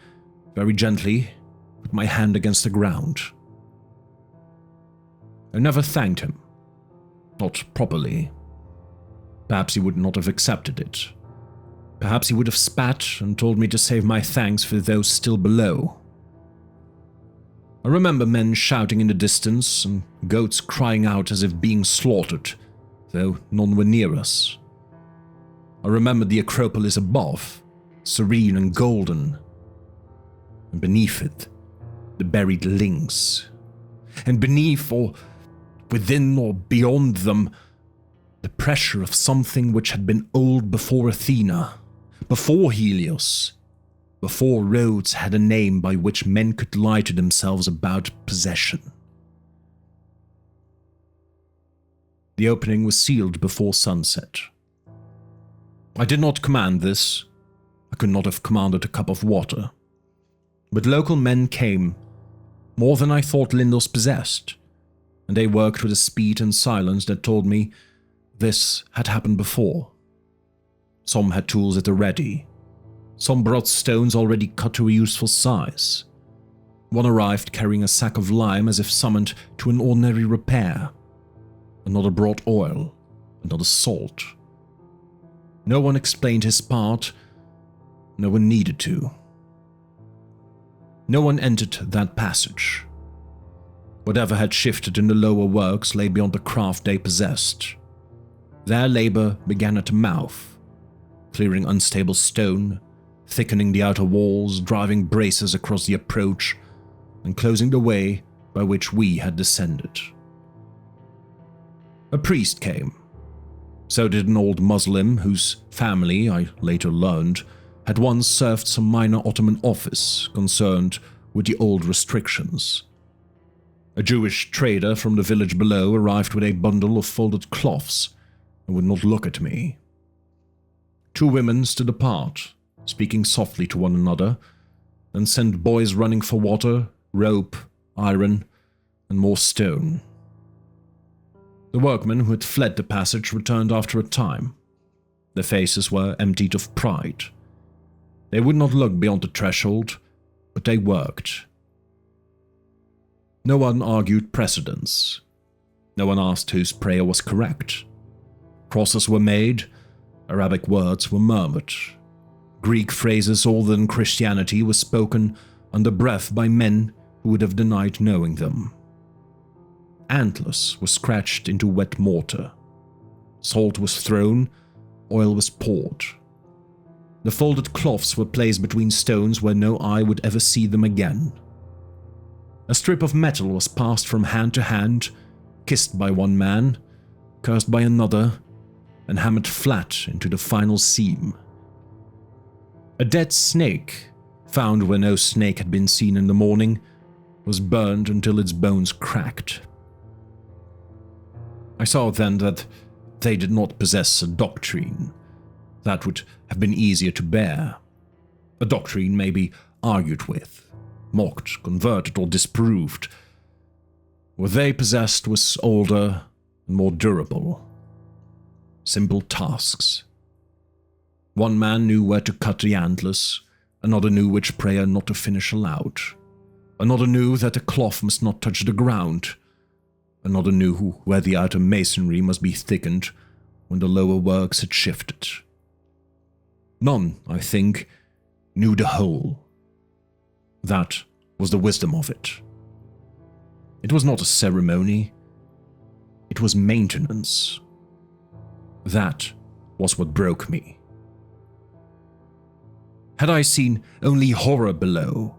very gently, put my hand against the ground. I never thanked him. Not properly. Perhaps he would not have accepted it. Perhaps he would have spat and told me to save my thanks for those still below. I remember men shouting in the distance and goats crying out as if being slaughtered, though none were near us. I remember the Acropolis above, serene and golden, and beneath it, the buried links, and beneath or within or beyond them, the pressure of something which had been old before Athena, before Helios, before Rhodes had a name by which men could lie to themselves about possession. The opening was sealed before sunset. I did not command this. I could not have commanded a cup of water. But local men came, more than I thought Lindos possessed, and they worked with a speed and silence that told me this had happened before. Some had tools at the ready. Some brought stones already cut to a useful size. One arrived carrying a sack of lime as if summoned to an ordinary repair. Another brought oil, another salt. No one explained his part. No one needed to. No one entered that passage. Whatever had shifted in the lower works lay beyond the craft they possessed. Their labor began at the mouth, clearing unstable stone, thickening the outer walls, driving braces across the approach, and closing the way by which we had descended. A priest came. So did an old Muslim whose family, I later learned, had once served some minor Ottoman office concerned with the old restrictions. A Jewish trader from the village below arrived with a bundle of folded cloths and would not look at me. Two women stood apart, speaking softly to one another, then sent boys running for water, rope, iron, and more stone. The workmen who had fled the passage returned after a time. Their faces were emptied of pride. They would not look beyond the threshold, but they worked. No one argued precedence. No one asked whose prayer was correct. Crosses were made, Arabic words were murmured. Greek phrases older than Christianity were spoken under breath by men who would have denied knowing them. Antlers were scratched into wet mortar. Salt was thrown, oil was poured. The folded cloths were placed between stones where no eye would ever see them again. A strip of metal was passed from hand to hand, kissed by one man, cursed by another, and hammered flat into the final seam. A dead snake, found where no snake had been seen in the morning, was burned until its bones cracked. I saw then that they did not possess a doctrine. That would have been easier to bear. A doctrine may be argued with, mocked, converted, or disproved. What they possessed was older and more durable. Simple tasks. One man knew where to cut the antlers, another knew which prayer not to finish aloud. Another knew that the cloth must not touch the ground. Another knew where the outer masonry must be thickened when the lower works had shifted. None, I think, knew the whole. That was the wisdom of it. It was not a ceremony. It was maintenance. That was what broke me. Had I seen only horror below,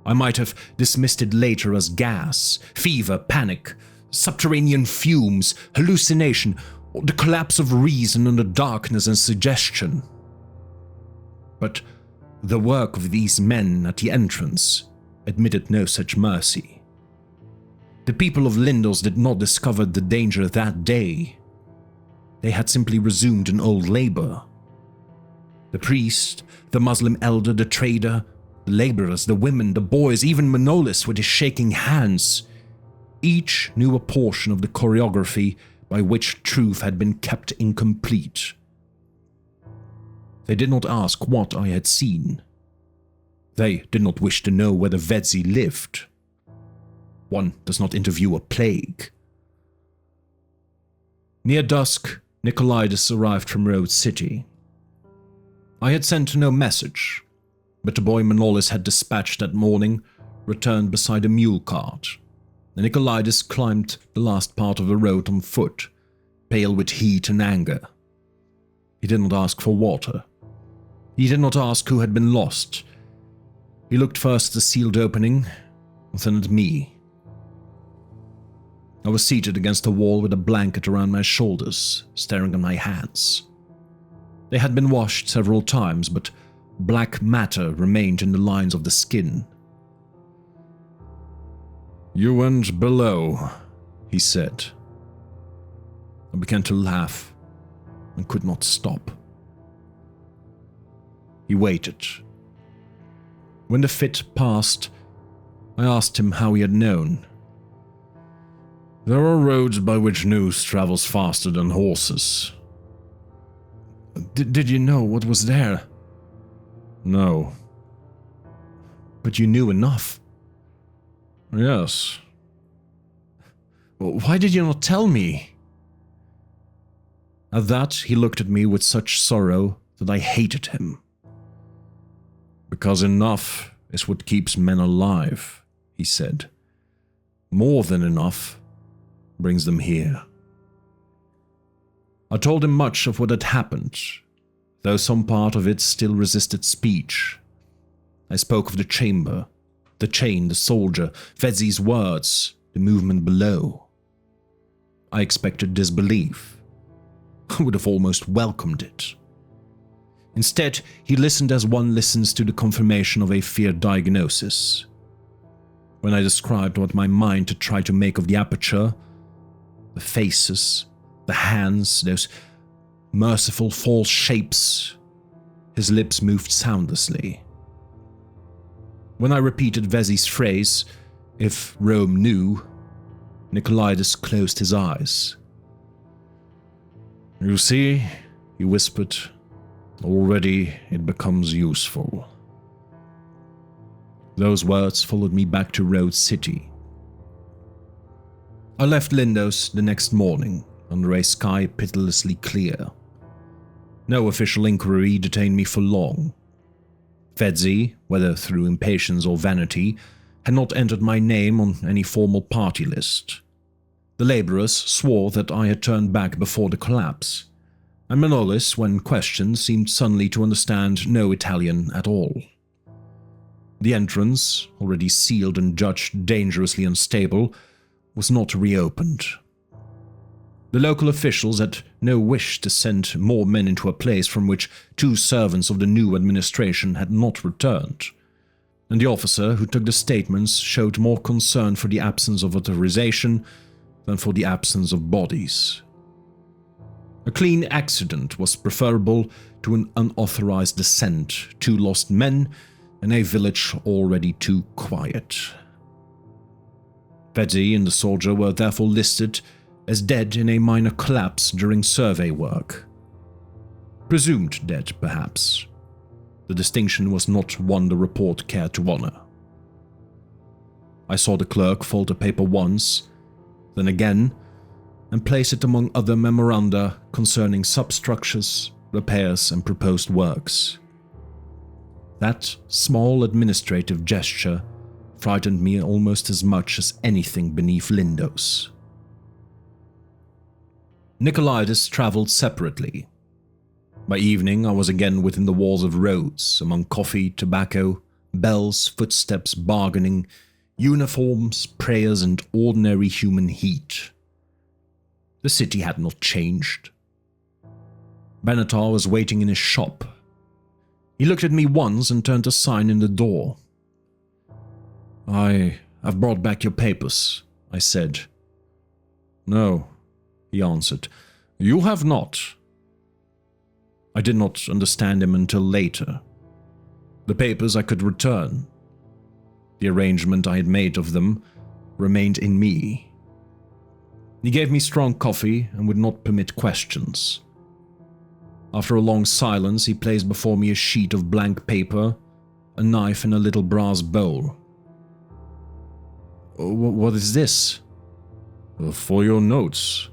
I might have dismissed it later as gas, fever, panic, subterranean fumes, hallucination, or the collapse of reason under darkness and suggestion. But the work of these men at the entrance admitted no such mercy. The people of Lindos did not discover the danger that day. They had simply resumed an old labor. The priest, the Muslim elder, the trader, the laborers, the women, the boys, even Manolis with his shaking hands, each knew a portion of the choreography by which truth had been kept incomplete. They did not ask what I had seen. They did not wish to know whether Vedzi lived. One does not interview a plague. Near dusk, Nicolaides arrived from Rhodes city. I had sent no message, but the boy Manolis had dispatched that morning returned beside a mule cart, and Nicolaides climbed the last part of the road on foot, pale with heat and anger. He did not ask for water. He did not ask who had been lost. He looked first at the sealed opening, then at me. I was seated against the wall with a blanket around my shoulders, staring at my hands. They had been washed several times, but black matter remained in the lines of the skin. "You went below," he said. I began to laugh and could not stop. He waited. When the fit passed, I asked him how he had known. "There are roads by which news travels faster than horses." Did you know what was there?" "No." "But you knew enough." "Yes." "Why did you not tell me?" At that, he looked at me with such sorrow that I hated him. "Because enough is what keeps men alive," he said. "More than enough brings them here." I told him much of what had happened, though some part of it still resisted speech. I spoke of the chamber, the chain, the soldier, Vedzi's words, the movement below. I expected disbelief. I would have almost welcomed it. Instead, he listened as one listens to the confirmation of a fear diagnosis. When I described what my mind had tried to make of the aperture, the faces, the hands, those merciful false shapes, his lips moved soundlessly. When I repeated Vezi's phrase, "If Rome knew," Nicolaides closed his eyes. "You see," he whispered, "already it becomes useful." Those words followed me back to Rhodes city. I left Lindos the next morning, under a sky pitilessly clear. No official inquiry detained me for long. Vedzi, whether through impatience or vanity, had not entered my name on any formal party list. The laborers swore that I had turned back before the collapse, and Manolis, when questioned, seemed suddenly to understand no Italian at all. The entrance, already sealed and judged dangerously unstable, was not reopened. The local officials had no wish to send more men into a place from which 2 servants of the new administration had not returned, and the officer who took the statements showed more concern for the absence of authorization than for the absence of bodies. A clean accident was preferable to an unauthorized descent, 2 lost men, and a village already too quiet. Vedzi and the soldier were therefore listed as dead in a minor collapse during survey work. Presumed dead, perhaps. The distinction was not one the report cared to honor. I saw the clerk fold the paper once, then again, and place it among other memoranda concerning substructures, repairs, and proposed works. That small administrative gesture frightened me almost as much as anything beneath Lindos. Nicolaides travelled separately. By evening, I was again within the walls of Rhodes, among coffee, tobacco, bells, footsteps, bargaining, Uniforms, prayers, and ordinary human heat. The city had not changed. Benatar was waiting in his shop. He looked at me once and turned a sign in the door. "I have brought back your papers," I said. "No," he answered. "You have not." I did not understand him until later. The papers I could return. The arrangement I had made of them remained in me. He gave me strong coffee and would not permit questions. After a long silence, he placed before me a sheet of blank paper, a knife, and a little brass bowl. "What is this?" "For your notes."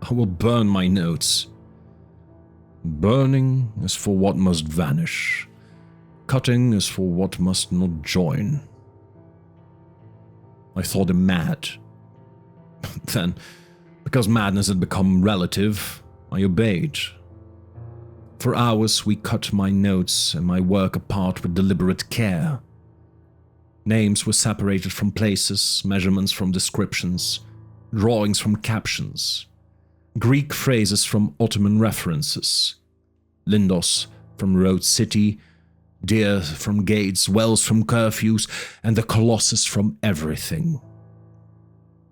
"I will burn my notes." "Burning is for what must vanish. Cutting is for what must not join." I thought him mad. Then, because madness had become relative, I obeyed. For hours we cut my notes and my work apart with deliberate care. Names were separated from places, measurements from descriptions, drawings from captions, Greek phrases from Ottoman references, Lindos from Rhodes city, deer from gates, wells from curfews, and the Kolossus from everything.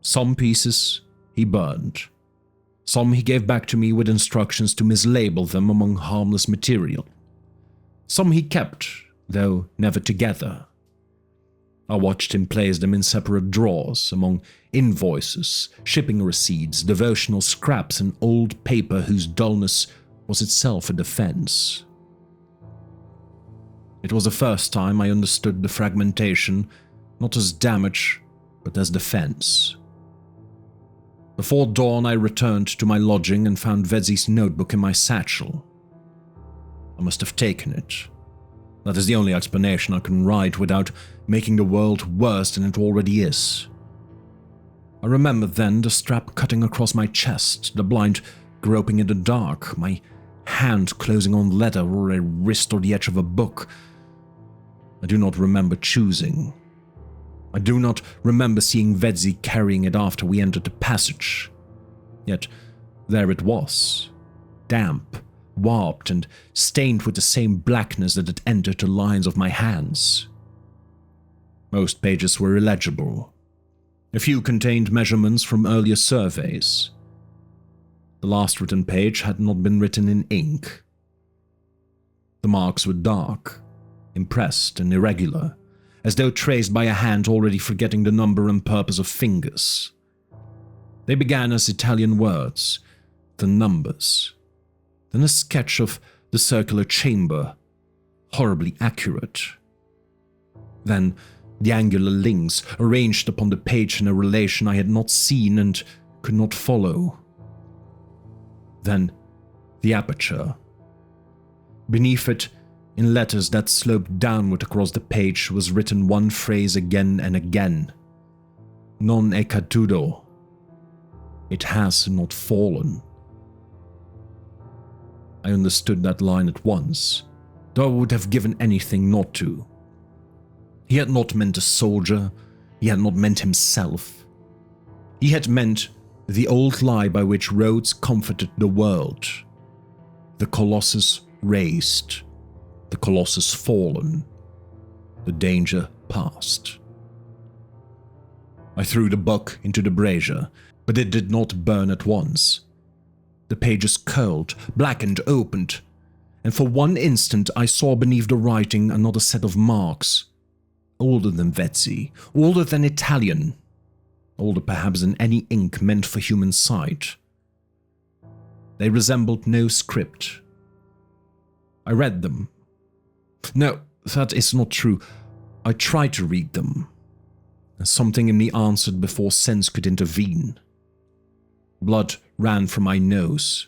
Some pieces he burned. Some he gave back to me with instructions to mislabel them among harmless material. Some he kept, though never together. I watched him place them in separate drawers among invoices, shipping receipts, devotional scraps, and old paper whose dullness was itself a defense. It was the first time I understood the fragmentation not as damage, but as defense. Before dawn, I returned to my lodging and found Vedzi's notebook in my satchel. I must have taken it. That is the only explanation I can write without making the world worse than it already is. I remember then the strap cutting across my chest, the blind groping in the dark, my hand closing on leather or a wrist or the edge of a book. I do not remember choosing. I do not remember seeing Vedzi carrying it after we entered the passage. Yet there it was, damp, warped, and stained with the same blackness that had entered the lines of my hands. Most pages were illegible. A few contained measurements from earlier surveys. The last written page had not been written in ink. The marks were dark, impressed and irregular, as though traced by a hand already forgetting the number and purpose of fingers. They began as Italian words, then numbers, then a sketch of the circular chamber, horribly accurate. Then the angular links arranged upon the page in a relation I had not seen and could not follow. Then the aperture. Beneath it, in letters that sloped downward across the page, was written one phrase again and again. Non è caduto. It has not fallen. I understood that line at once, though I would have given anything not to. He had not meant a soldier, he had not meant himself. He had meant the old lie by which Rhodes comforted the world. The Colossus raised, the Colossus fallen, the danger past. I threw the book into the brazier, but it did not burn at once. The pages curled, blackened, opened, and for one instant I saw beneath the writing another set of marks, older than Vedzi, older than Italian, older perhaps than any ink meant for human sight. They resembled no script. I read them. No, that is not true. I tried to read them. Something in me answered before sense could intervene. Blood ran from my nose.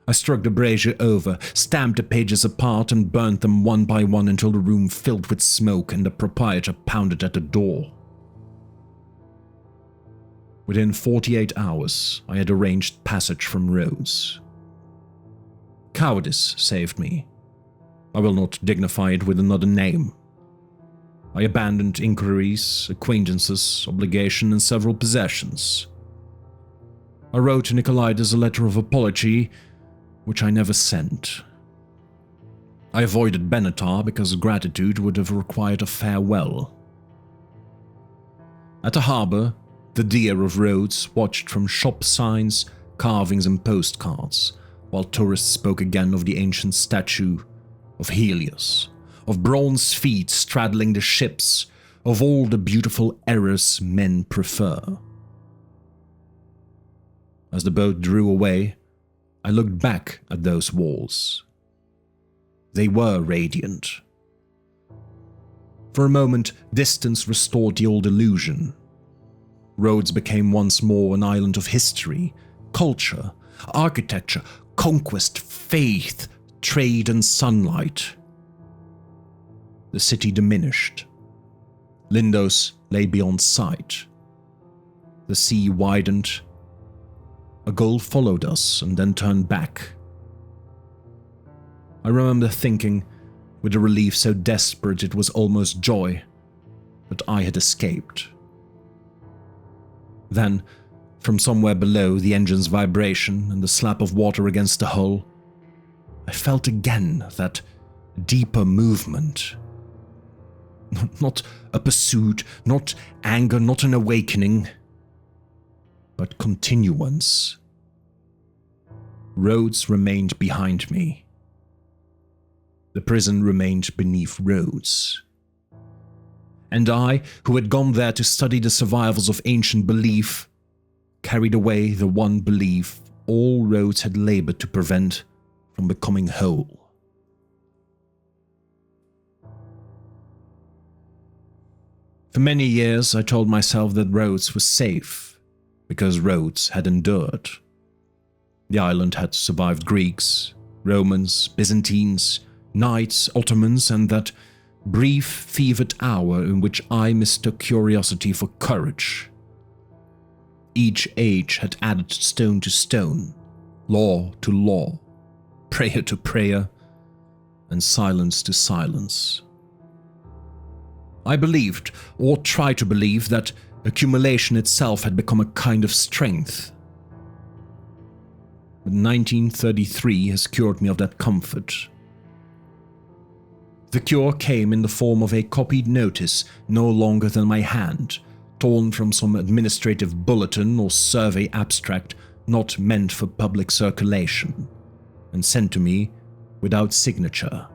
I struck the brazier over, stamped the pages apart, and burnt them one by one until the room filled with smoke and the proprietor pounded at the door. Within 48 hours, I had arranged passage from Rhodes. Cowardice saved me. I will not dignify it with another name. I abandoned inquiries, acquaintances, obligation, and several possessions. I wrote to Nicolaides a letter of apology, which I never sent. I avoided Benatar because gratitude would have required a farewell. At the harbour, the deer of Rhodes watched from shop signs, carvings, and postcards, while tourists spoke again of the ancient statue of Helios, of bronze feet straddling the ships, of all the beautiful errors men prefer. As the boat drew away, I looked back at those walls. They were radiant. For a moment, distance restored the old illusion. Rhodes became once more an island of history, culture, architecture, conquest, faith, trade, and sunlight. The city diminished. Lindos lay beyond sight. The sea widened. A gull followed us and then turned back. I remember thinking, with a relief so desperate it was almost joy, that I had escaped. Then, from somewhere below the engine's vibration and the slap of water against the hull, I felt again that deeper movement. Not a pursuit, not anger, not an awakening, but continuance. Rhodes remained behind me. The prison remained beneath Rhodes. And I, who had gone there to study the survivals of ancient belief, carried away the one belief all Rhodes had labored to prevent from becoming whole. For many years I told myself that Rhodes was safe, because Rhodes had endured. The island had survived Greeks, Romans, Byzantines, Knights, Ottomans, and that brief, fevered hour in which I mistook curiosity for courage. Each age had added stone to stone, law to law, prayer to prayer, and silence to silence. I believed, or tried to believe, that accumulation itself had become a kind of strength. But 1933 has cured me of that comfort. The cure came in the form of a copied notice no longer than my hand, torn from some administrative bulletin or survey abstract not meant for public circulation, and sent to me without signature.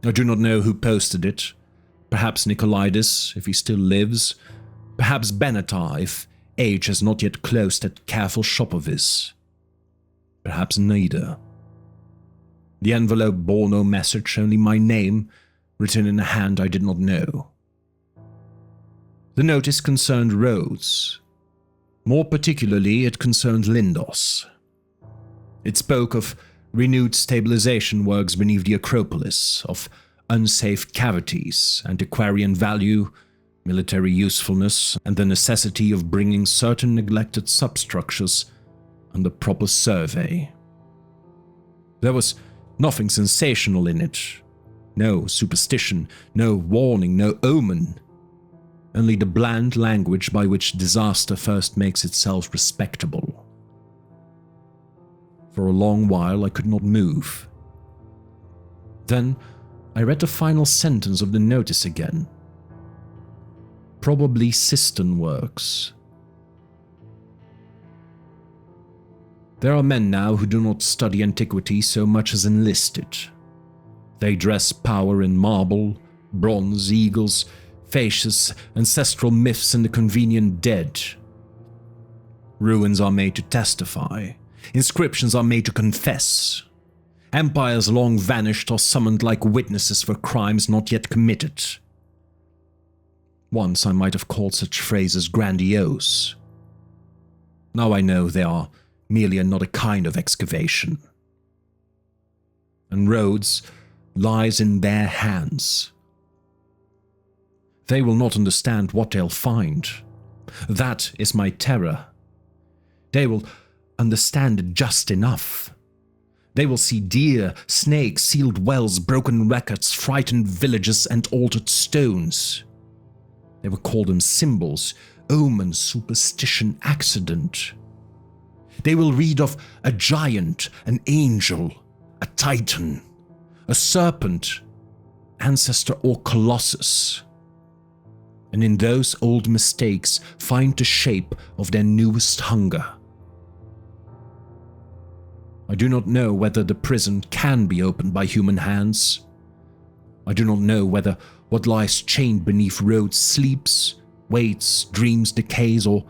I do not know who posted it. Perhaps Nicolaides, if he still lives. Perhaps Benatar, if age has not yet closed that careful shop of his. Perhaps neither. The envelope bore no message, only my name, written in a hand I did not know. The notice concerned Rhodes. More particularly, it concerned Lindos. It spoke of renewed stabilization works beneath the Acropolis, of unsafe cavities, antiquarian value, military usefulness, and the necessity of bringing certain neglected substructures under proper survey. There was nothing sensational in it. No superstition, no warning, no omen. Only the bland language by which disaster first makes itself respectable. For a long while I could not move. Then I read the final sentence of the notice again. Probably cistern works. There are men now who do not study antiquity so much as enlist it. They dress power in marble, bronze, eagles, fasces, ancestral myths, and the convenient dead. Ruins are made to testify. Inscriptions are made to confess. Empires long vanished are summoned like witnesses for crimes not yet committed. Once I might have called such phrases grandiose. Now I know they are merely another kind of excavation. And Rhodes lies in their hands. They will not understand what they'll find. That is my terror. They will understand it just enough. They will see deer, snakes, sealed wells, broken records, frightened villages, and altered stones. They will call them symbols, omens, superstition, accident. They will read of a giant, an angel, a titan, a serpent, ancestor, or colossus. And in those old mistakes find the shape of their newest hunger. I do not know whether the prison can be opened by human hands. I do not know whether what lies chained beneath Rhodes sleeps, waits, dreams, decays, or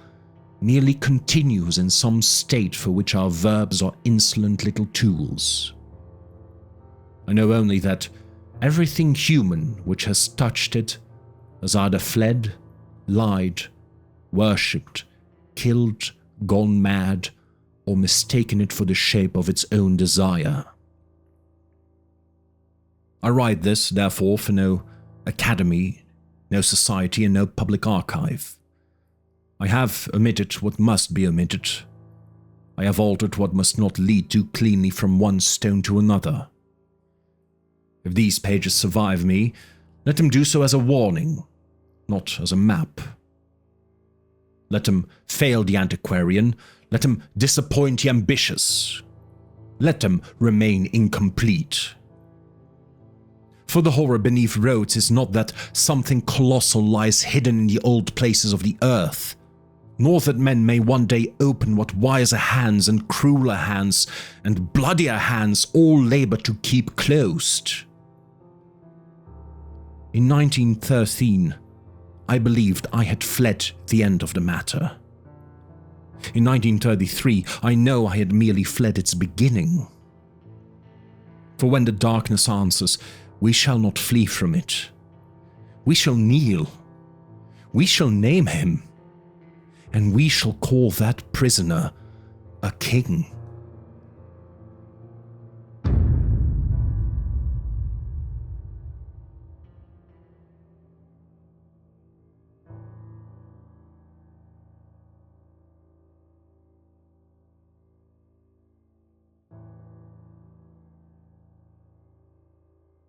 merely continues in some state for which our verbs are insolent little tools. I know only that everything human which has touched it has either fled, lied, worshipped, killed, gone mad, or mistaken it for the shape of its own desire. I write this, therefore, for no academy, no society, and no public archive. I have omitted what must be omitted. I have altered what must not lead too cleanly from one stone to another. If these pages survive me, let them do so as a warning, not as a map. Let them fail the antiquarian, let them disappoint the ambitious. Let them remain incomplete. For the horror beneath Rhodes is not that something colossal lies hidden in the old places of the earth, nor that men may one day open what wiser hands and crueler hands and bloodier hands all labor to keep closed. In 1913, I believed I had fled the end of the matter. In 1933, I know I had merely fled its beginning. For when the darkness answers, we shall not flee from it. We shall kneel. We shall name him. And we shall call that prisoner a king.